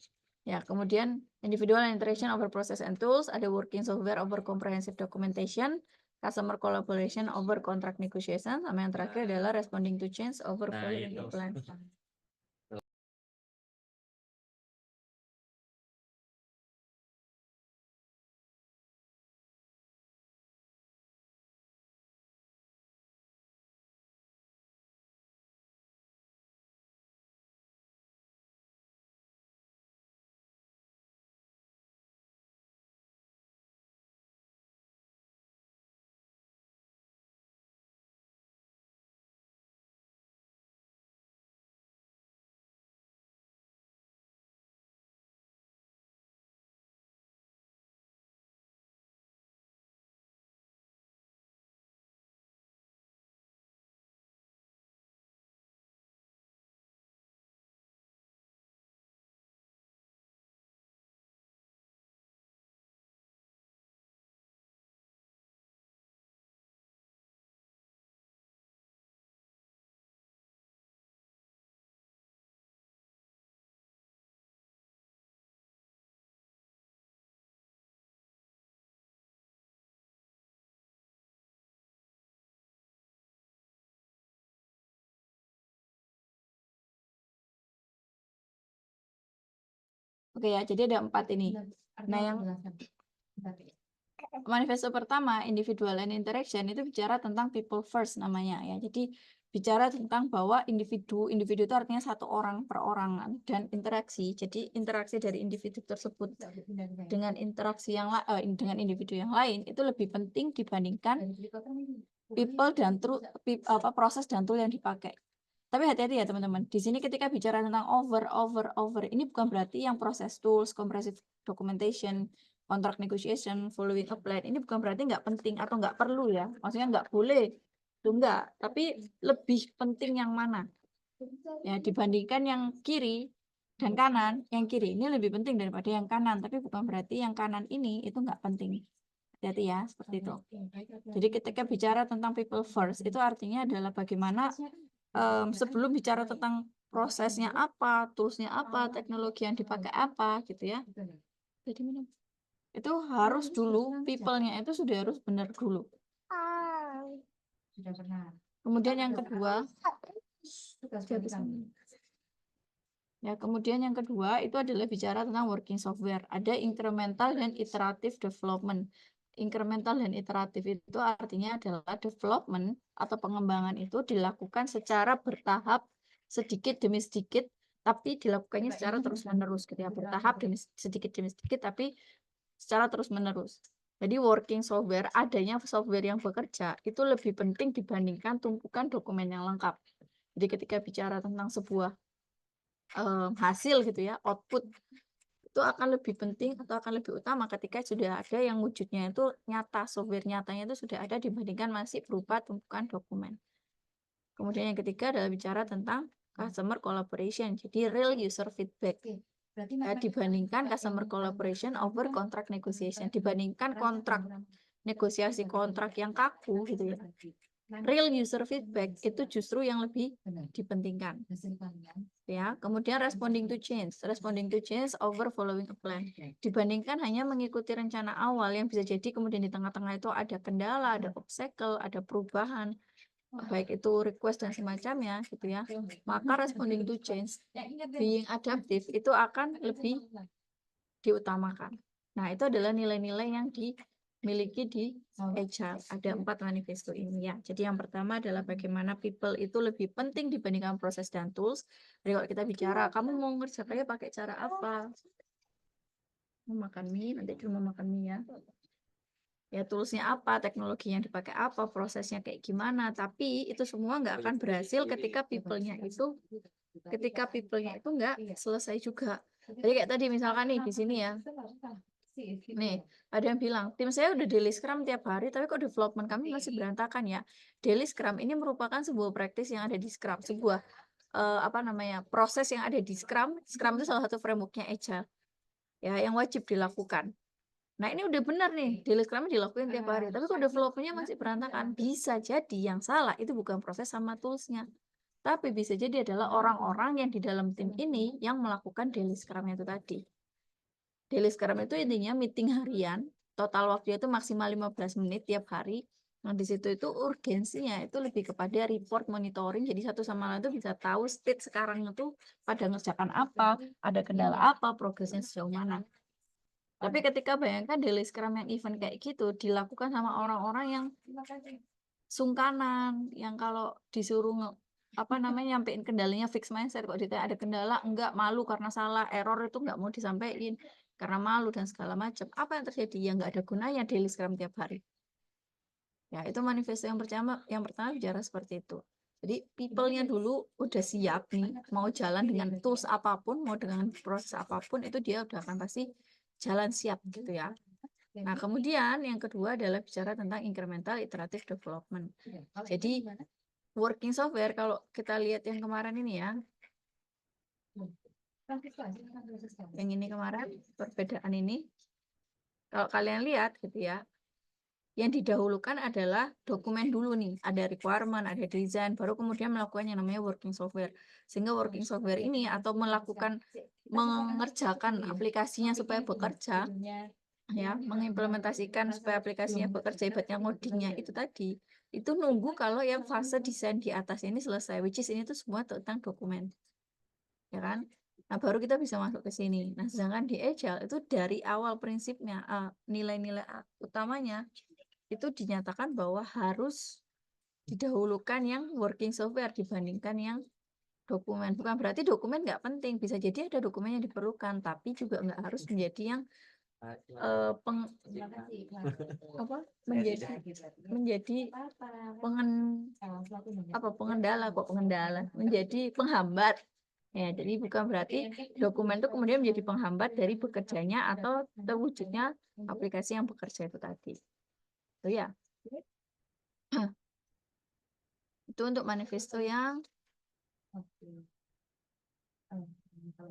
Ya, kemudian individual and interaction over process and tools, ada working software over comprehensive documentation, customer collaboration over contract negotiation, sama yang terakhir adalah responding to change over Nah, following itu. the plan. Oke ya, jadi ada 4 ini. Nah, yang manifesto pertama, individual and interaction, itu bicara tentang people first namanya ya. Jadi bicara tentang bahwa individu itu artinya satu orang perorangan dan interaksi. Jadi interaksi dari individu tersebut dengan interaksi dengan individu yang lain itu lebih penting dibandingkan people dan proses dan tool yang dipakai. Tapi hati-hati ya teman-teman. Di sini ketika bicara tentang over, ini bukan berarti yang proses tools, comprehensive documentation, contract negotiation, following a plan, ini bukan berarti nggak penting atau nggak perlu ya. Maksudnya nggak boleh. Itu enggak. Tapi lebih penting yang mana? Ya, dibandingkan yang kiri dan kanan, yang kiri ini lebih penting daripada yang kanan. Tapi bukan berarti yang kanan ini itu nggak penting. Hati-hati ya, seperti itu. Jadi ketika bicara tentang people first, itu artinya adalah bagaimana sebelum bicara tentang prosesnya apa, toolsnya apa, teknologi yang dipakai apa, gitu ya. Jadi itu harus dulu, people-nya itu sudah harus benar dulu. Kemudian yang kedua, ya, kemudian yang kedua itu adalah bicara tentang working software. Ada incremental dan iterative development. Incremental dan iteratif itu artinya adalah development atau pengembangan itu dilakukan secara bertahap, sedikit demi sedikit, tapi dilakukannya secara terus-menerus. Bertahap demi sedikit, tapi secara terus-menerus. Jadi working software, adanya software yang bekerja, itu lebih penting dibandingkan tumpukan dokumen yang lengkap. Jadi ketika bicara tentang sebuah hasil gitu ya, output, itu akan lebih penting atau akan lebih utama ketika sudah ada yang wujudnya itu nyata, software nyatanya itu sudah ada dibandingkan masih berupa tumpukan dokumen. Kemudian yang ketiga adalah bicara tentang customer collaboration, jadi real user feedback. Dibandingkan customer collaboration over contract negotiation, dibandingkan kontrak negosiasi kontrak yang kaku gitu ya. Real user feedback itu justru yang lebih dipentingkan. Ya, kemudian responding to change over following a plan. Dibandingkan hanya mengikuti rencana awal yang bisa jadi kemudian di tengah-tengah itu ada kendala, ada obstacle, ada perubahan, baik itu request dan semacamnya gitu ya. Maka responding to change, being adaptive itu akan lebih diutamakan. Nah, itu adalah nilai-nilai yang miliki di Agile. Ada 4 manifesto ini ya. Jadi yang pertama adalah bagaimana people itu lebih penting dibandingkan proses dan tools. Jadi kalau kita bicara, kamu mau ngerjakannya pakai cara apa? Mau makan mie, nanti cuma makan mie ya. Ya toolsnya apa, teknologi yang dipakai apa, prosesnya kayak gimana. Tapi itu semua nggak akan berhasil ketika people-nya itu nggak selesai juga. Jadi kayak tadi misalkan nih di sini ya, nih ada yang bilang tim saya udah daily scrum tiap hari, tapi kok development kami masih berantakan ya. Daily scrum ini merupakan sebuah praktis yang ada di scrum, sebuah proses yang ada di scrum. Scrum itu salah satu frameworknya Agile ya, yang wajib dilakukan. Nah ini udah benar nih, daily scrum dilakuin tiap hari, tapi kok developmentnya masih berantakan. Bisa jadi yang salah itu bukan proses sama toolsnya, tapi bisa jadi adalah orang-orang yang di dalam tim ini yang melakukan daily scrum itu tadi. Daily scrum itu intinya meeting harian, total waktunya itu maksimal 15 menit tiap hari. Nah di situ itu urgensinya itu lebih kepada report monitoring, jadi satu sama lain itu bisa tahu state sekarang itu pada ngerjakan apa, ada kendala apa, progresnya sejauh mana. Tapi ketika bayangkan daily scrum yang event kayak gitu dilakukan sama orang-orang yang sungkanan, yang kalau disuruh nyampein kendalanya fix mindset, kok ditanya ada kendala enggak, malu karena salah, error itu enggak mau disampaikan karena malu dan segala macam. Apa yang terjadi? Ya enggak ada gunanya daily scrum tiap hari. Ya, itu manifesto yang pertama bicara seperti itu. Jadi people-nya dulu udah siap nih, mau jalan dengan tools apapun, mau dengan proses apapun, itu dia udah akan pasti jalan siap gitu ya. Nah, kemudian yang kedua adalah bicara tentang incremental iterative development. Jadi working software, kalau kita lihat yang kemarin ini ya, yang ini kemarin, perbedaan ini, kalau kalian lihat gitu ya, yang didahulukan adalah dokumen dulu nih, ada requirement, ada design, baru kemudian melakukan yang namanya working software. Sehingga working software ini atau mengerjakan aplikasinya supaya bekerja, ya, mengimplementasikan supaya aplikasinya bekerja, ibaratnya ngodingnya itu tadi, itu nunggu kalau yang fase desain di atas ini selesai, which is ini tuh semua tentang dokumen, ya kan? Nah, baru kita bisa masuk ke sini. Nah, sedangkan di Agile itu dari awal prinsipnya, nilai-nilai utamanya itu dinyatakan bahwa harus didahulukan yang working software dibandingkan yang dokumen. Bukan berarti dokumen nggak penting, bisa jadi ada dokumen yang diperlukan, tapi juga nggak harus menjadi yang menjadi penghambat. Ya, jadi bukan berarti dokumen itu kemudian menjadi penghambat dari bekerjanya atau terwujudnya aplikasi yang bekerja itu tadi. Itu ya. Itu untuk manifesto yang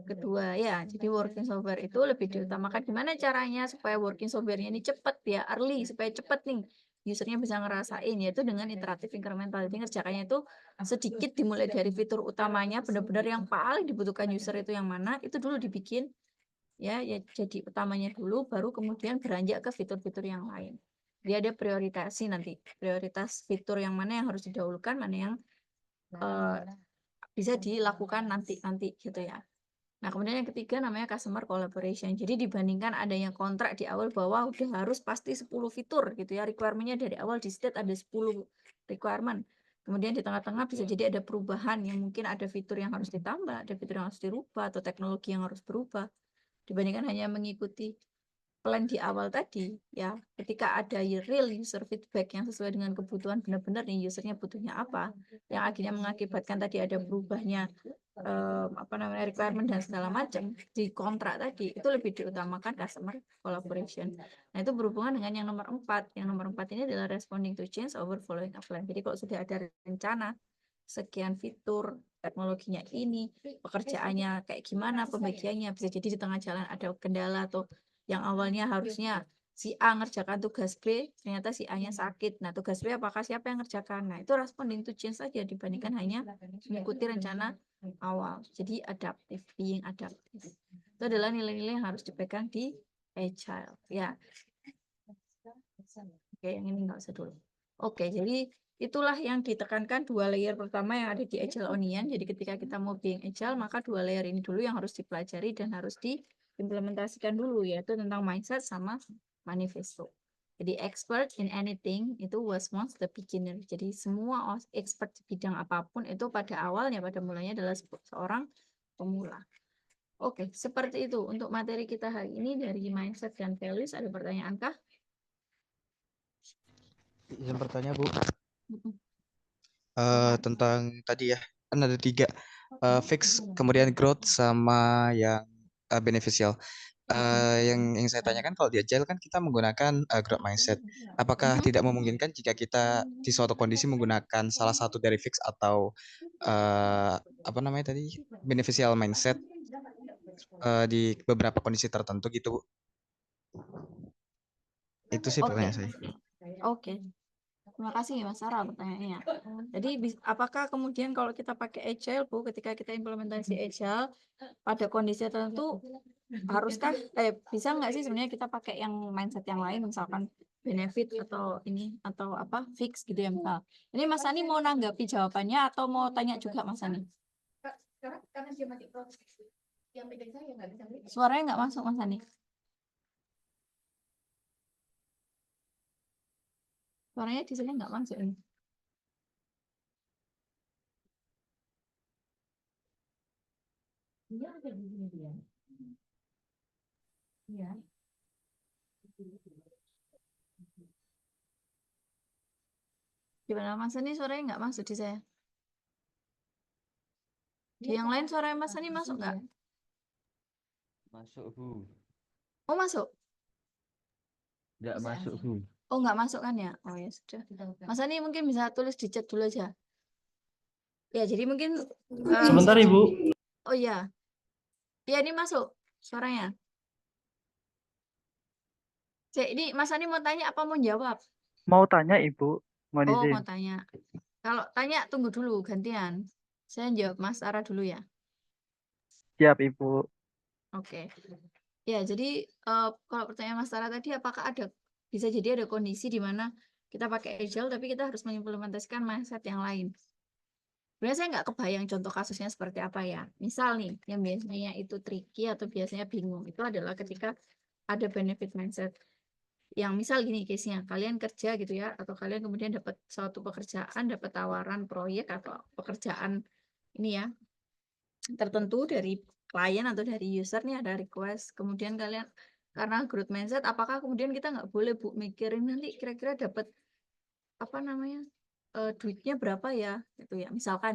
kedua ya. Jadi working software itu lebih diutamakan gimana caranya supaya working software-nya ini cepat ya, early, supaya cepat nih usernya bisa ngerasain, yaitu dengan iteratif incremental. Jadi ngerjakannya itu sedikit, dimulai dari fitur utamanya, benar-benar yang paling dibutuhkan user itu yang mana, itu dulu dibikin ya jadi utamanya dulu, baru kemudian beranjak ke fitur-fitur yang lain. Dia ada prioritasi nanti, prioritas fitur yang mana yang harus didahulukan, mana yang bisa dilakukan nanti gitu ya. Nah, kemudian yang ketiga namanya customer collaboration. Jadi dibandingkan adanya kontrak di awal bahwa udah harus pasti 10 fitur gitu ya, requirement-nya dari awal di state ada 10 requirement. Kemudian di tengah-tengah bisa jadi ada perubahan, yang mungkin ada fitur yang harus ditambah, ada fitur yang harus dirubah, atau teknologi yang harus berubah. Dibandingkan hanya mengikuti plan di awal tadi ya, ketika ada real user feedback yang sesuai dengan kebutuhan, benar-benar nih usernya butuhnya apa, yang akhirnya mengakibatkan tadi ada berubahnya requirement dan segala macam di kontrak tadi, itu lebih diutamakan customer collaboration. Nah, itu berhubungan dengan yang nomor 4. Yang nomor 4 ini adalah responding to change over following a plan. Jadi kalau sudah ada rencana sekian fitur, teknologinya ini, pekerjaannya kayak gimana, pembagiannya, bisa jadi di tengah jalan ada kendala, atau yang awalnya harusnya si A ngerjakan tugas B, ternyata si A-nya sakit. Nah, tugas B apakah siapa yang ngerjakan? Nah, itu responding to change saja dibandingkan hanya mengikuti rencana awal. Jadi adaptif, being adaptif. Itu adalah nilai-nilai yang harus dipegang di Agile. Ya. Oke, yang ini nggak usah dulu. Oke, jadi itulah yang ditekankan 2 layer pertama yang ada di Agile Onion. Jadi ketika kita mau being Agile, maka 2 layer ini dulu yang harus dipelajari dan harus diimplementasikan dulu, yaitu tentang mindset sama manifesto. Jadi expert in anything itu was once the beginner. Jadi semua expert di bidang apapun itu pada awalnya, pada mulanya adalah seorang pemula. Oke, seperti itu untuk materi kita hari ini dari mindset dan values. Ada pertanyaan kah? Izin bertanya Bu, Mm-mm. tentang tadi ya, kan ada 3, fix, kemudian growth, sama yang beneficial. Yang saya tanyakan, kalau di Agile kan kita menggunakan growth mindset. Apakah Mhm. tidak memungkinkan jika kita di suatu kondisi menggunakan salah satu dari fix atau apa namanya tadi, beneficial mindset di beberapa kondisi tertentu gitu Bu? Itu sih Oke. pertanyaan saya. Oke. Terima kasih Mas Sarah pertanyaannya. Jadi apakah kemudian kalau kita pakai Agile Bu, ketika kita implementasi Agile pada kondisi tertentu haruskah bisa nggak sih sebenarnya kita pakai yang mindset yang lain, misalkan benefit atau ini atau apa fix gitu ya misal. Ini Mas Ani mau nanggapi jawabannya atau mau tanya juga Mas Ani? Suaranya nggak masuk Mas Ani. Suaranya di sini nggak masuk ini. Gimana Mas Ani, suaranya nggak masuk di saya? Di yang lain suaranya Mas Ani masuk nggak? Masuk Bu. Oh masuk. Nggak masuk Bu. Oh nggak masuk kan ya? Oh ya sudah. Mas Ani mungkin bisa tulis di chat dulu aja. Ya jadi mungkin Sebentar Ibu. oh iya. Ya ini masuk suaranya. Cek, ini Mas Ani mau tanya apa mau jawab? Mau tanya Ibu, mohon Oh izin. mau tanya. Kalau tanya tunggu dulu gantian. Saya jawab Mas Ara dulu ya. Siap Ibu. Oke. Ya jadi kalau pertanyaan Mas Ara tadi apakah bisa jadi ada kondisi di mana kita pakai Agile tapi kita harus mengimplementasikan mindset yang lain. Sebenarnya saya nggak kebayang contoh kasusnya seperti apa ya. Misal nih, yang biasanya itu tricky atau biasanya bingung, itu adalah ketika ada benefit mindset. Yang misal gini case-nya, kalian kerja gitu ya, atau kalian kemudian dapat suatu pekerjaan, dapat tawaran proyek atau pekerjaan ini ya, tertentu dari klien atau dari user nih ada request. Kemudian kalian, karena growth mindset, apakah kemudian kita nggak boleh Bu mikirin nanti kira-kira dapat apa namanya duitnya berapa ya gitu ya misalkan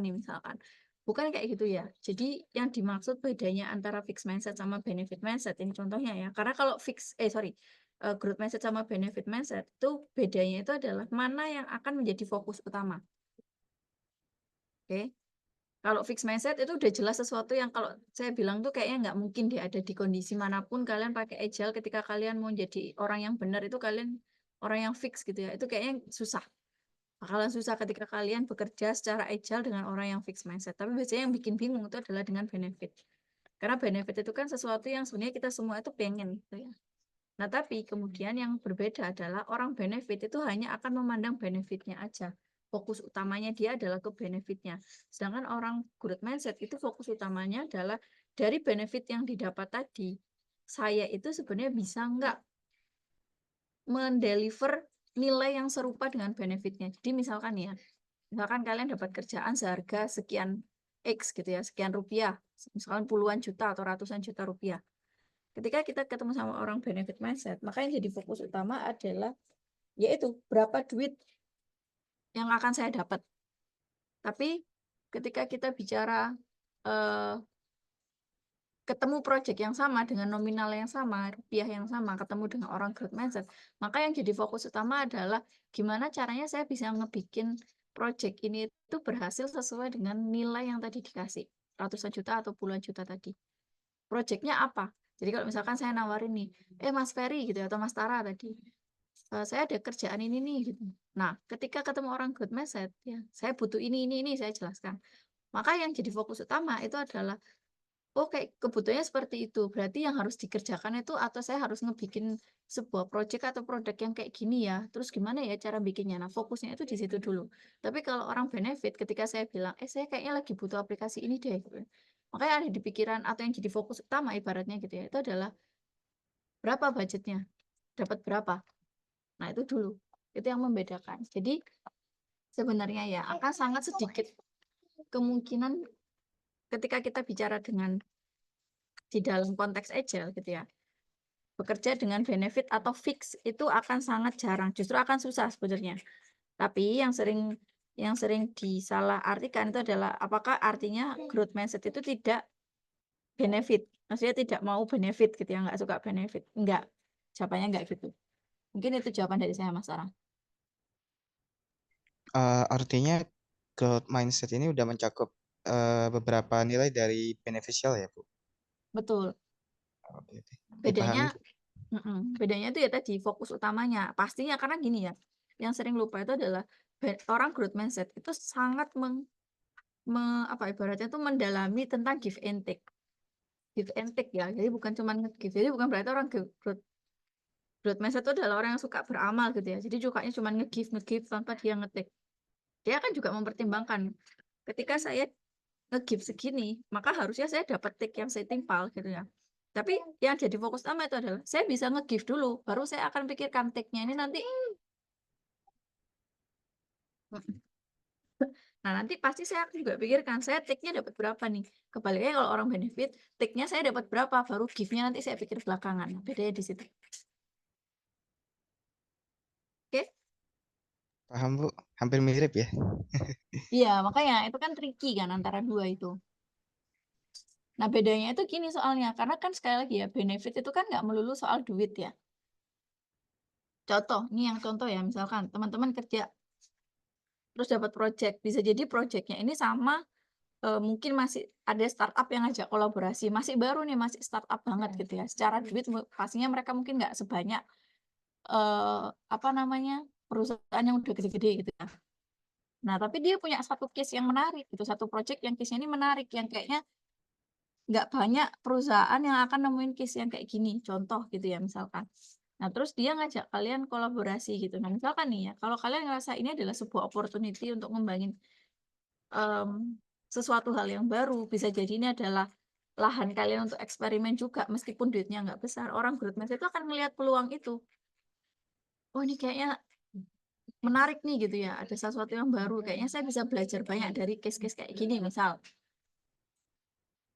bukan kayak gitu ya. Jadi yang dimaksud bedanya antara fixed mindset sama benefit mindset ini contohnya ya, karena kalau growth mindset sama benefit mindset itu bedanya itu adalah mana yang akan menjadi fokus utama. Oke. Kalau fixed mindset itu udah jelas sesuatu yang kalau saya bilang tuh kayaknya nggak mungkin dia ada di kondisi manapun kalian pakai agile ketika kalian mau jadi orang yang benar itu kalian orang yang fix gitu ya. Itu kayaknya susah. Bakalan susah ketika kalian bekerja secara agile dengan orang yang fixed mindset. Tapi biasanya yang bikin bingung itu adalah dengan benefit. Karena benefit itu kan sesuatu yang sebenarnya kita semua itu pengen gitu ya. Nah, tapi kemudian yang berbeda adalah orang benefit itu hanya akan memandang benefitnya aja. Fokus utamanya dia adalah ke benefitnya. Sedangkan orang growth mindset itu fokus utamanya adalah dari benefit yang didapat tadi. Saya itu sebenarnya bisa nggak mendeliver nilai yang serupa dengan benefitnya. Jadi misalkan ya, misalkan kalian dapat kerjaan seharga sekian X gitu ya, sekian rupiah, misalkan puluhan juta atau ratusan juta rupiah. Ketika kita ketemu sama orang benefit mindset, maka yang jadi fokus utama adalah yaitu berapa duit yang akan saya dapat. Tapi ketika kita bicara ketemu project yang sama dengan nominal yang sama, rupiah yang sama, ketemu dengan orang growth mindset, maka yang jadi fokus utama adalah gimana caranya saya bisa ngebikin project ini itu berhasil sesuai dengan nilai yang tadi dikasih, ratusan juta atau puluhan juta tadi. Projectnya apa? Jadi kalau misalkan saya nawarin nih, Mas Ferry gitu atau Mas Tara tadi, saya ada kerjaan ini nih gitu. Nah, ketika ketemu orang growth mindset, ya saya butuh ini saya jelaskan. Maka yang jadi fokus utama itu adalah oh kayak kebutuhannya seperti itu. Berarti yang harus dikerjakan itu atau saya harus ngebikin sebuah project atau produk yang kayak gini ya. Terus gimana ya cara bikinnya? Nah, fokusnya itu di situ dulu. Tapi kalau orang benefit ketika saya bilang, saya kayaknya lagi butuh aplikasi ini deh. Gitu. Makanya ada di pikiran atau yang jadi fokus utama ibaratnya gitu ya. Itu adalah berapa budgetnya? Dapat berapa? Nah, itu dulu. Itu yang membedakan. Jadi sebenarnya ya akan sangat sedikit kemungkinan ketika kita bicara dengan di dalam konteks agile gitu ya. Bekerja dengan benefit atau fix itu akan sangat jarang, justru akan susah sebenarnya. Tapi yang sering disalahartikan itu adalah apakah artinya growth mindset itu tidak benefit. Maksudnya tidak mau benefit gitu ya, nggak suka benefit. Enggak. Jawabannya enggak gitu. Mungkin itu jawaban dari saya, Mas Sarah. Artinya growth mindset ini udah mencakup beberapa nilai dari beneficial ya, Bu? Betul. Oke, oke. Bedanya Dipahami. bedanya itu ya tadi fokus utamanya. Pastinya karena gini ya. Yang sering lupa itu adalah orang growth mindset itu sangat apa ibaratnya itu mendalami tentang give and take. Give and take ya. Jadi bukan cuma nge-give. Jadi bukan berarti orang growth mindset itu adalah orang yang suka beramal gitu ya. Jadi sukanya cuma nge-give tanpa dia nge-take. Dia kan juga mempertimbangkan ketika saya nge-give segini, maka harusnya saya dapat take yang setimpal gitu ya. Tapi yang jadi fokus utama itu adalah saya bisa nge-give dulu, baru saya akan pikirkan take-nya ini nanti. Nah, nanti pasti saya akan juga pikirkan, saya take-nya dapat berapa nih. Kebaliknya kalau orang benefit, take-nya saya dapat berapa, baru give-nya nanti saya pikir belakangan. Bedanya di situ. Oke? Paham, Bu? Hampir mirip ya. Iya, makanya itu kan tricky kan antara dua itu. Nah, bedanya itu gini soalnya, karena kan sekali lagi ya, benefit itu kan nggak melulu soal duit ya. Contoh, ini yang contoh ya, misalkan teman-teman kerja, terus dapat project, bisa jadi projectnya ini sama, mungkin masih ada startup yang ngajak kolaborasi, masih baru nih, masih startup banget gitu ya. Secara duit pastinya mereka mungkin nggak sebanyak, apa namanya, perusahaan yang udah gede-gede gitu ya. Nah, tapi dia punya satu case yang menarik gitu, satu project yang case-nya ini menarik, yang kayaknya nggak banyak perusahaan yang akan nemuin case yang kayak gini, contoh gitu ya misalkan. Nah, terus dia ngajak kalian kolaborasi gitu. Nah, misalkan nih ya, kalau kalian ngerasa ini adalah sebuah opportunity untuk ngembangin sesuatu hal yang baru, bisa jadi ini adalah lahan kalian untuk eksperimen juga, meskipun duitnya nggak besar. Orang growth mindset itu akan melihat peluang itu. Oh, ini kayaknya menarik nih gitu ya, ada sesuatu yang baru. Kayaknya saya bisa belajar banyak dari case-case kayak gini misal.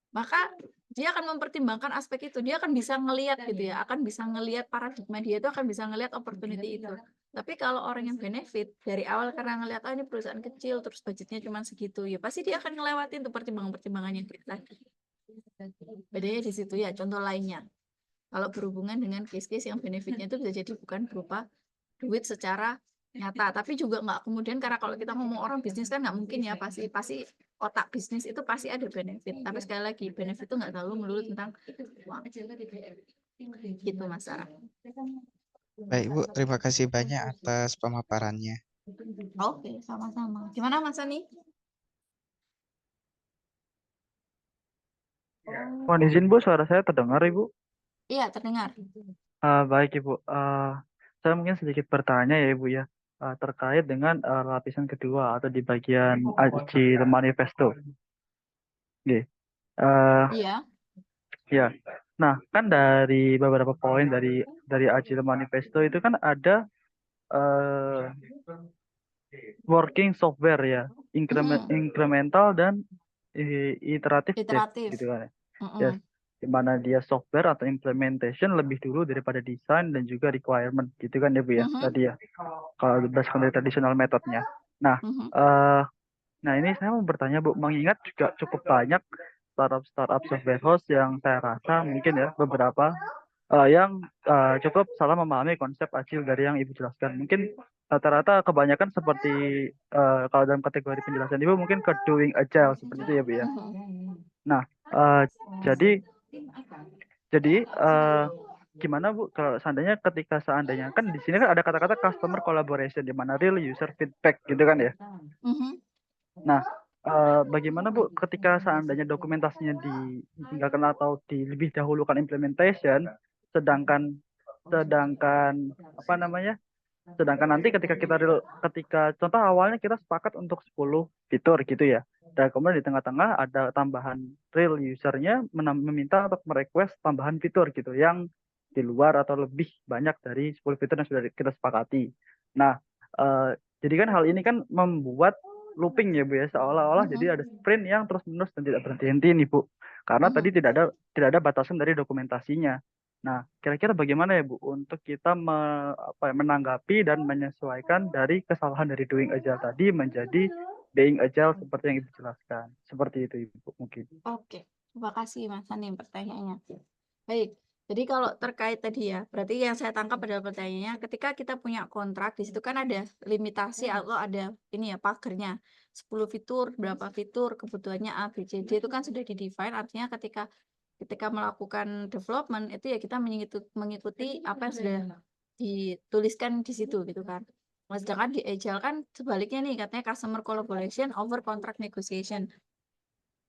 Maka dia akan mempertimbangkan aspek itu, dia akan bisa ngelihat gitu ya, akan bisa ngelihat paradigma dia itu akan bisa ngelihat opportunity itu. Tapi kalau orang yang benefit dari awal karena ngelihat oh ini perusahaan kecil terus budgetnya cuma segitu, ya pasti dia akan ngelewatin tuh pertimbangan-pertimbangannya tadi. Bedanya di situ ya, contoh lainnya. Kalau berhubungan dengan case-case yang benefitnya itu bisa jadi bukan berupa duit secara nyata, tapi juga nggak kemudian karena kalau kita ngomong orang bisnis kan nggak mungkin ya, pasti otak bisnis itu pasti ada benefit, tapi sekali lagi benefit itu nggak selalu melulu tentang uang gitu Mas Sarah. Baik, Bu. Terima kasih banyak atas pemaparannya. Oke, sama-sama. Gimana Mas Ani? Mohon izin Bu, suara saya terdengar Ibu. Iya, terdengar. Baik Ibu. Saya mungkin sedikit bertanya ya Ibu ya, terkait dengan lapisan kedua atau di bagian Agile Manifesto. Oke. Iya. Ya. Nah, kan dari beberapa poin dari Agile Manifesto itu kan ada working software ya, incremental dan iteratif dev Iteratif. gitu kan. Ya, di mana dia software atau implementation lebih dulu daripada desain dan juga requirement gitu kan ya Bu ya tadi ya. Kalau berdasarkan dari traditional methodnya. Nah, nah ini saya mau bertanya Bu, mengingat juga cukup banyak startup software house yang saya rasa mungkin ya beberapa yang cukup salah memahami konsep Agile dari yang Ibu jelaskan. Mungkin rata-rata kebanyakan seperti kalau dalam kategori penjelasan Ibu mungkin ke doing Agile seperti itu ya Bu ya. Nah, jadi gimana Bu kalau ketika seandainya kan di sini kan ada kata-kata customer collaboration di mana real user feedback gitu kan ya. Nah, bagaimana Bu ketika seandainya dokumentasinya ditinggalkan atau lebih dahulukan implementation, sedangkan apa namanya? Sedangkan nanti ketika contoh awalnya kita sepakat untuk 10 fitur gitu ya. Dan kemudian di tengah-tengah ada tambahan real usernya meminta untuk merequest tambahan fitur gitu yang di luar atau lebih banyak dari 10 fitur yang sudah kita sepakati. Nah, jadi kan hal ini kan membuat looping ya Bu ya, seolah-olah jadi ada sprint yang terus-menerus dan tidak berhenti-henti nih Bu. Karena tadi tidak ada batasan dari dokumentasinya. Nah, kira-kira bagaimana ya Bu untuk kita menanggapi dan menyesuaikan dari kesalahan dari doing agile tadi menjadi being agile seperti yang Ibu jelaskan. Seperti itu Ibu mungkin. Oke, terima kasih Mas Hanim pertanyaannya. Baik, jadi kalau terkait tadi ya, berarti yang saya tangkap adalah pertanyaannya, ketika kita punya kontrak, di situ kan ada limitasi atau ada ini ya pagernya, 10 fitur, berapa fitur, kebutuhannya A, B, C, D itu kan sudah di-define, artinya ketika melakukan development itu ya kita mengikuti apa yang sudah dituliskan di situ gitu kan. Nah, sedangkan di Agile kan sebaliknya nih, katanya customer collaboration over contract negotiation.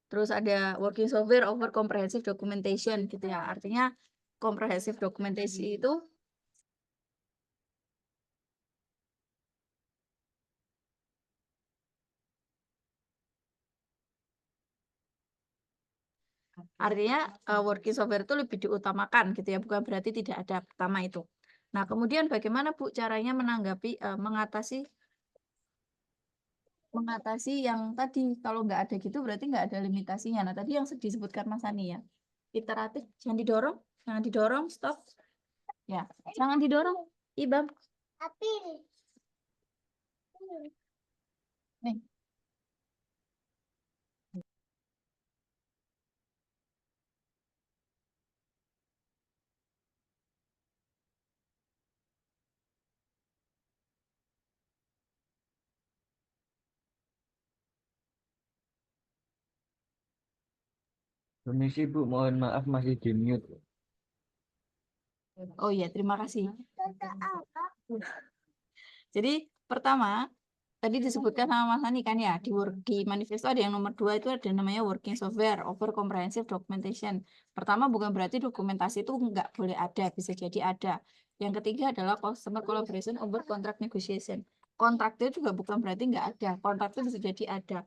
Terus ada working software over comprehensive documentation gitu ya. Artinya comprehensive documentation itu artinya working software itu lebih diutamakan gitu ya, bukan berarti tidak ada pertama itu. Nah, kemudian bagaimana Bu caranya menanggapi mengatasi yang tadi, kalau nggak ada gitu berarti nggak ada limitasinya. Nah, tadi yang disebutkan Mas Ani ya, iteratif, jangan didorong, stop. Ya, jangan didorong, Ibam. Nih. Permisi Bu, mohon maaf masih di mute. Oh iya, terima kasih. Jadi pertama, tadi disebutkan sama Mas Hani kan ya, di manifesto ada yang nomor 2 itu ada namanya working software over comprehensive documentation. Pertama bukan berarti dokumentasi itu nggak boleh ada, bisa jadi ada. Yang ketiga adalah customer collaboration over contract negotiation. Kontrak itu juga bukan berarti nggak ada, kontrak itu bisa jadi ada.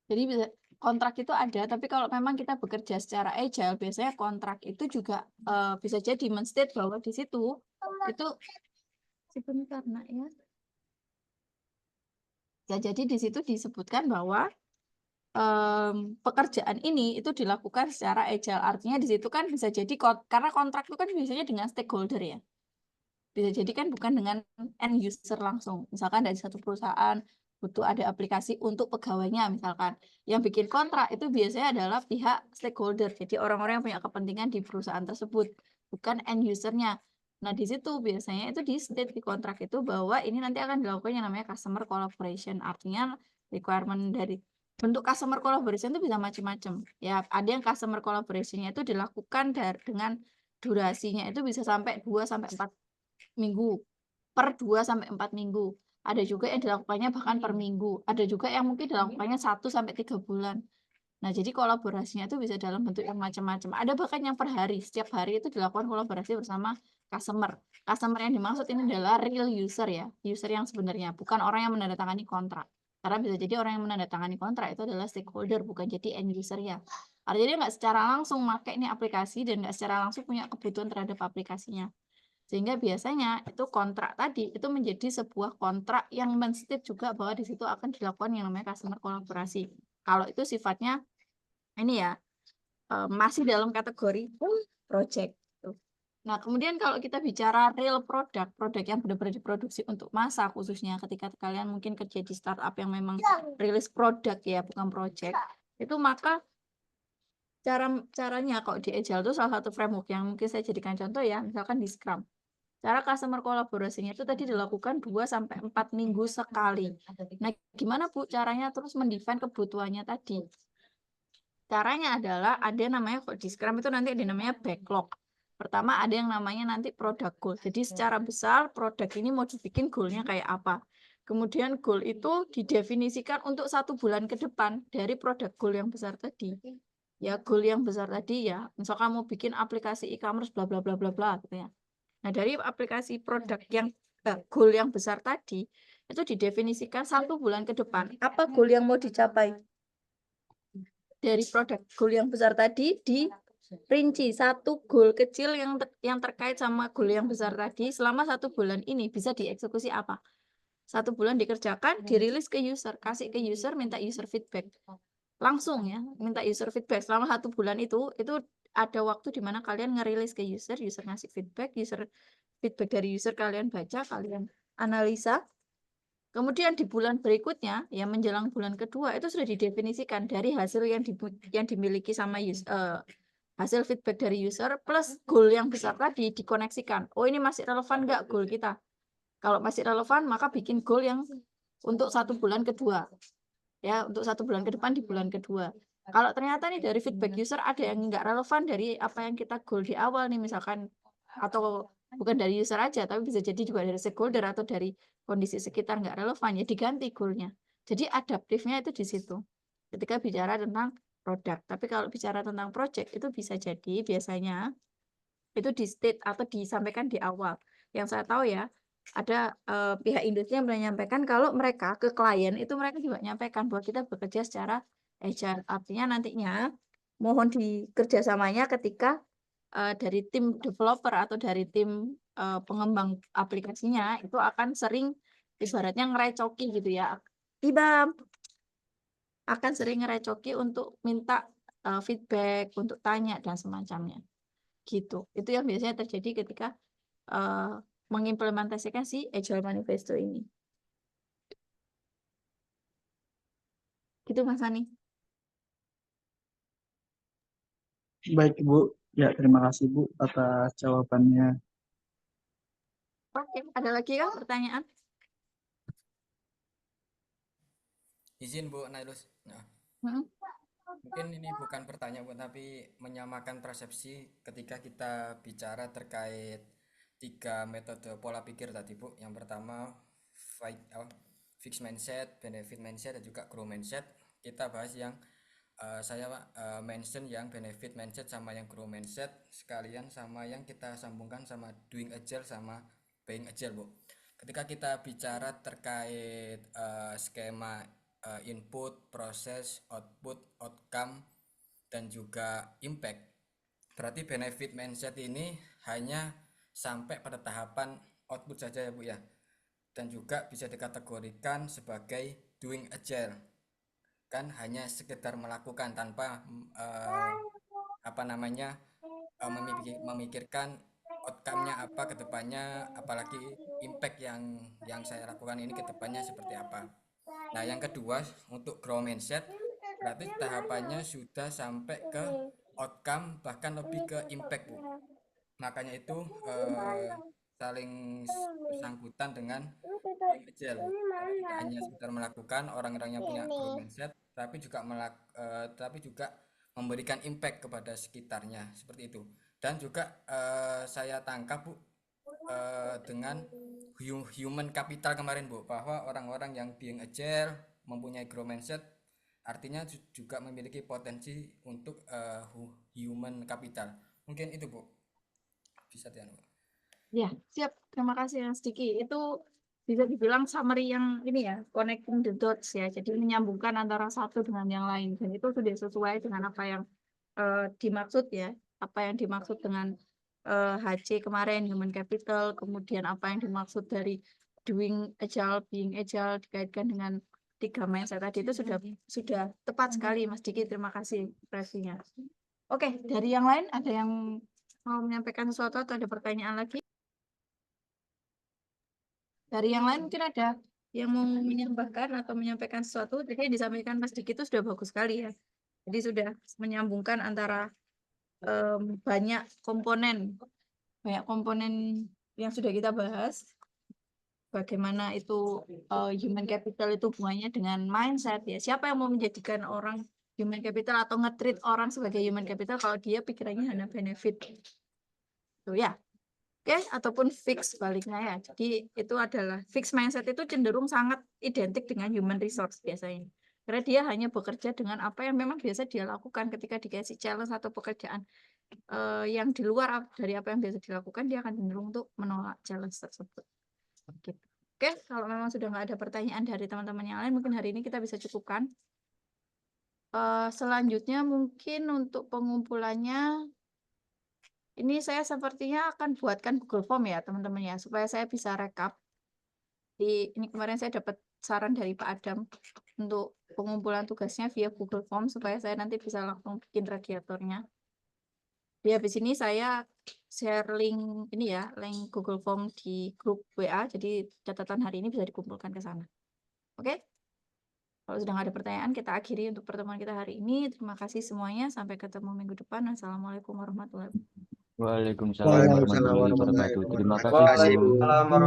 Jadi kontrak itu ada, tapi kalau memang kita bekerja secara agile, biasanya kontrak itu juga bisa jadi men-state bahwa di situ itu sebentar nak ya. Ya, jadi di situ disebutkan bahwa pekerjaan ini itu dilakukan secara agile. Artinya di situ kan bisa jadi karena kontrak itu kan biasanya dengan stakeholder ya. Bisa jadi kan bukan dengan end user langsung. Misalkan dari satu perusahaan butuh ada aplikasi untuk pegawainya misalkan. Yang bikin kontrak itu biasanya adalah pihak stakeholder. Jadi orang-orang yang punya kepentingan di perusahaan tersebut, bukan end usernya. Nah, di situ biasanya itu di state di kontrak itu bahwa ini nanti akan dilakukan yang namanya customer collaboration. Artinya requirement dari bentuk customer collaboration itu bisa macam-macam. Ya, ada yang customer collaboration-nya itu dilakukan dengan durasinya itu bisa sampai 2 sampai 4 minggu, per 2 sampai 4 minggu. Ada juga yang dilakukannya bahkan per minggu. Ada juga yang mungkin dilakukannya 1 sampai 3 bulan. Nah, jadi kolaborasinya itu bisa dalam bentuk yang macam-macam. Ada bahkan yang per hari, setiap hari itu dilakukan kolaborasi bersama customer. Customer yang dimaksud ini adalah real user ya, user yang sebenarnya, bukan orang yang menandatangani kontrak. Karena bisa jadi orang yang menandatangani kontrak itu adalah stakeholder, bukan jadi end user ya. Artinya dia nggak secara langsung pakai ini aplikasi dan nggak secara langsung punya kebutuhan terhadap aplikasinya. Sehingga biasanya itu kontrak tadi itu menjadi sebuah kontrak yang men-state juga bahwa di situ akan dilakukan yang namanya customer kolaborasi. Kalau itu sifatnya ini ya masih dalam kategori project. Nah, kemudian kalau kita bicara real produk yang benar-benar diproduksi untuk masa khususnya ketika kalian mungkin kerja di startup yang memang rilis produk ya, bukan project, itu maka caranya kalau di Agile itu salah satu framework yang mungkin saya jadikan contoh ya, misalkan di Scrum. Cara customer kolaborasinya itu tadi dilakukan 2 sampai 4 minggu sekali. Nah, gimana Bu caranya terus mendefine kebutuhannya tadi? Caranya adalah ada namanya di Scrum itu nanti ada namanya backlog. Pertama ada yang namanya nanti product goal. Jadi secara besar produk ini mau dibikin goalnya kayak apa. Kemudian goal itu didefinisikan untuk 1 bulan ke depan dari produk goal yang besar tadi. Ya goal yang besar tadi ya, misalkan mau bikin aplikasi e-commerce bla bla bla bla bla gitu ya. Nah, dari aplikasi produk yang goal yang besar tadi itu didefinisikan 1 bulan ke depan. Apa goal yang mau dicapai? Dari produk goal yang besar tadi rinci satu goal kecil yang terkait sama goal yang besar tadi selama 1 bulan ini bisa dieksekusi apa. 1 bulan dikerjakan, dirilis ke user, kasih ke user, minta user feedback. Langsung ya, minta user feedback selama 1 bulan itu ada waktu di mana kalian ngerilis ke user ngasih feedback, feedback dari user kalian baca, kalian analisa. Kemudian di bulan berikutnya, ya menjelang bulan kedua itu sudah didefinisikan dari hasil yang dimiliki sama hasil feedback dari user plus goal yang besar tadi dikoneksikan. Oh ini masih relevan nggak goal kita? Kalau masih relevan maka bikin goal yang untuk 1 bulan kedua. Ya untuk 1 bulan ke depan di bulan kedua. Kalau ternyata nih dari feedback user ada yang nggak relevan dari apa yang kita goal di awal nih misalkan, atau bukan dari user aja tapi bisa jadi juga dari stakeholder atau dari kondisi sekitar nggak relevan, ya diganti goalnya. Jadi adaptifnya itu di situ ketika bicara tentang produk. Tapi kalau bicara tentang project itu bisa jadi biasanya itu di state atau disampaikan di awal. Yang saya tahu ya ada pihak industri yang menyampaikan kalau mereka ke klien itu mereka juga menyampaikan bahwa kita bekerja secara agile. Artinya nantinya mohon dikerjasamanya ketika dari tim developer atau dari tim pengembang aplikasinya itu akan sering ibaratnya ngerecoki gitu ya. Akan sering ngerecoki untuk minta feedback, untuk tanya dan semacamnya. Gitu. Itu yang biasanya terjadi ketika mengimplementasikan si Agile Manifesto ini. Gitu Mas Ani. Baik Bu, ya terima kasih Bu atas jawabannya. Oke, ada lagi kah pertanyaan? Izin Bu Nailus. Nah, mungkin ini bukan pertanyaan Bu, tapi menyamakan persepsi ketika kita bicara terkait 3 metode pola pikir tadi Bu. Yang pertama fixed mindset, benefit mindset, dan juga grow mindset. Kita bahas yang saya mention yang benefit mindset sama yang grow mindset sekalian sama yang kita sambungkan sama doing agile sama being agile Bu. Ketika kita bicara terkait skema input, proses, output, outcome, dan juga impact, berarti benefit mindset ini hanya sampai pada tahapan output saja ya Bu ya, dan juga bisa dikategorikan sebagai doing agile, kan hanya sekedar melakukan tanpa memikirkan outcome-nya apa ke depannya, apalagi impact yang saya lakukan ini ke depannya seperti apa. Nah, yang kedua untuk grow mindset berarti tahapannya sudah sampai ke outcome bahkan lebih ke impact Bu. Makanya itu saling bersangkutan dengan being agile Bu. Karena tidak hanya sekedar melakukan, orang-orang yang punya grow mindset tapi juga memberikan impact kepada sekitarnya seperti itu. Dan juga saya tangkap Bu dengan human capital kemarin Bu, bahwa orang-orang yang being agile mempunyai grow mindset artinya juga memiliki potensi untuk human capital. Mungkin itu Bu, bisa Bu. Ya, siap. Terima kasih Mas Diki. Itu bisa dibilang summary yang ini ya, connecting the dots ya. Jadi menyambungkan antara satu dengan yang lain. Dan itu sudah sesuai dengan apa yang dimaksud ya. Apa yang dimaksud dengan HC kemarin, human capital. Kemudian apa yang dimaksud dari doing agile, being agile, dikaitkan dengan 3 mindset tadi itu sudah tepat sekali Mas Diki. Terima kasih reviewnya. Oke, dari yang lain ada yang mau menyampaikan sesuatu atau ada pertanyaan lagi? Dari yang lain mungkin ada yang mau menambahkan atau menyampaikan sesuatu. Jadi yang disampaikan Mas Diki itu sudah bagus sekali ya. Jadi sudah menyambungkan antara banyak komponen yang sudah kita bahas. Bagaimana itu human capital itu hubungannya dengan mindset ya. Siapa yang mau menjadikan orang human capital atau nge-treat orang sebagai human capital kalau dia pikirannya hanya benefit. Tuh ya. Oke, ataupun fix baliknya ya. Jadi itu adalah fix mindset itu cenderung sangat identik dengan human resource biasanya. Karena dia hanya bekerja dengan apa yang memang biasa dia lakukan ketika dikasih challenge atau pekerjaan yang di luar dari apa yang biasa dilakukan, dia akan cenderung untuk menolak challenge tersebut. Gitu. Oke, kalau memang sudah nggak ada pertanyaan dari teman-teman yang lain, mungkin hari ini kita bisa cukupkan. Selanjutnya mungkin untuk pengumpulannya Ini saya sepertinya akan buatkan Google Form ya teman-teman ya, supaya saya bisa rekap. Ini kemarin saya dapat saran dari Pak Adam untuk pengumpulan tugasnya via Google Form supaya saya nanti bisa langsung bikin radiatornya. Di habis ini saya share link ini ya, link Google Form di grup WA, jadi catatan hari ini bisa dikumpulkan ke sana. Oke? Kalau sudah nggak ada pertanyaan, kita akhiri untuk pertemuan kita hari ini. Terima kasih semuanya. Sampai ketemu minggu depan. Assalamualaikum warahmatullahi wabarakatuh. Waalaikumsalam warahmatullahi wabarakatuh. Terima kasih, Bu. Waalaikumsalam warahmatullahi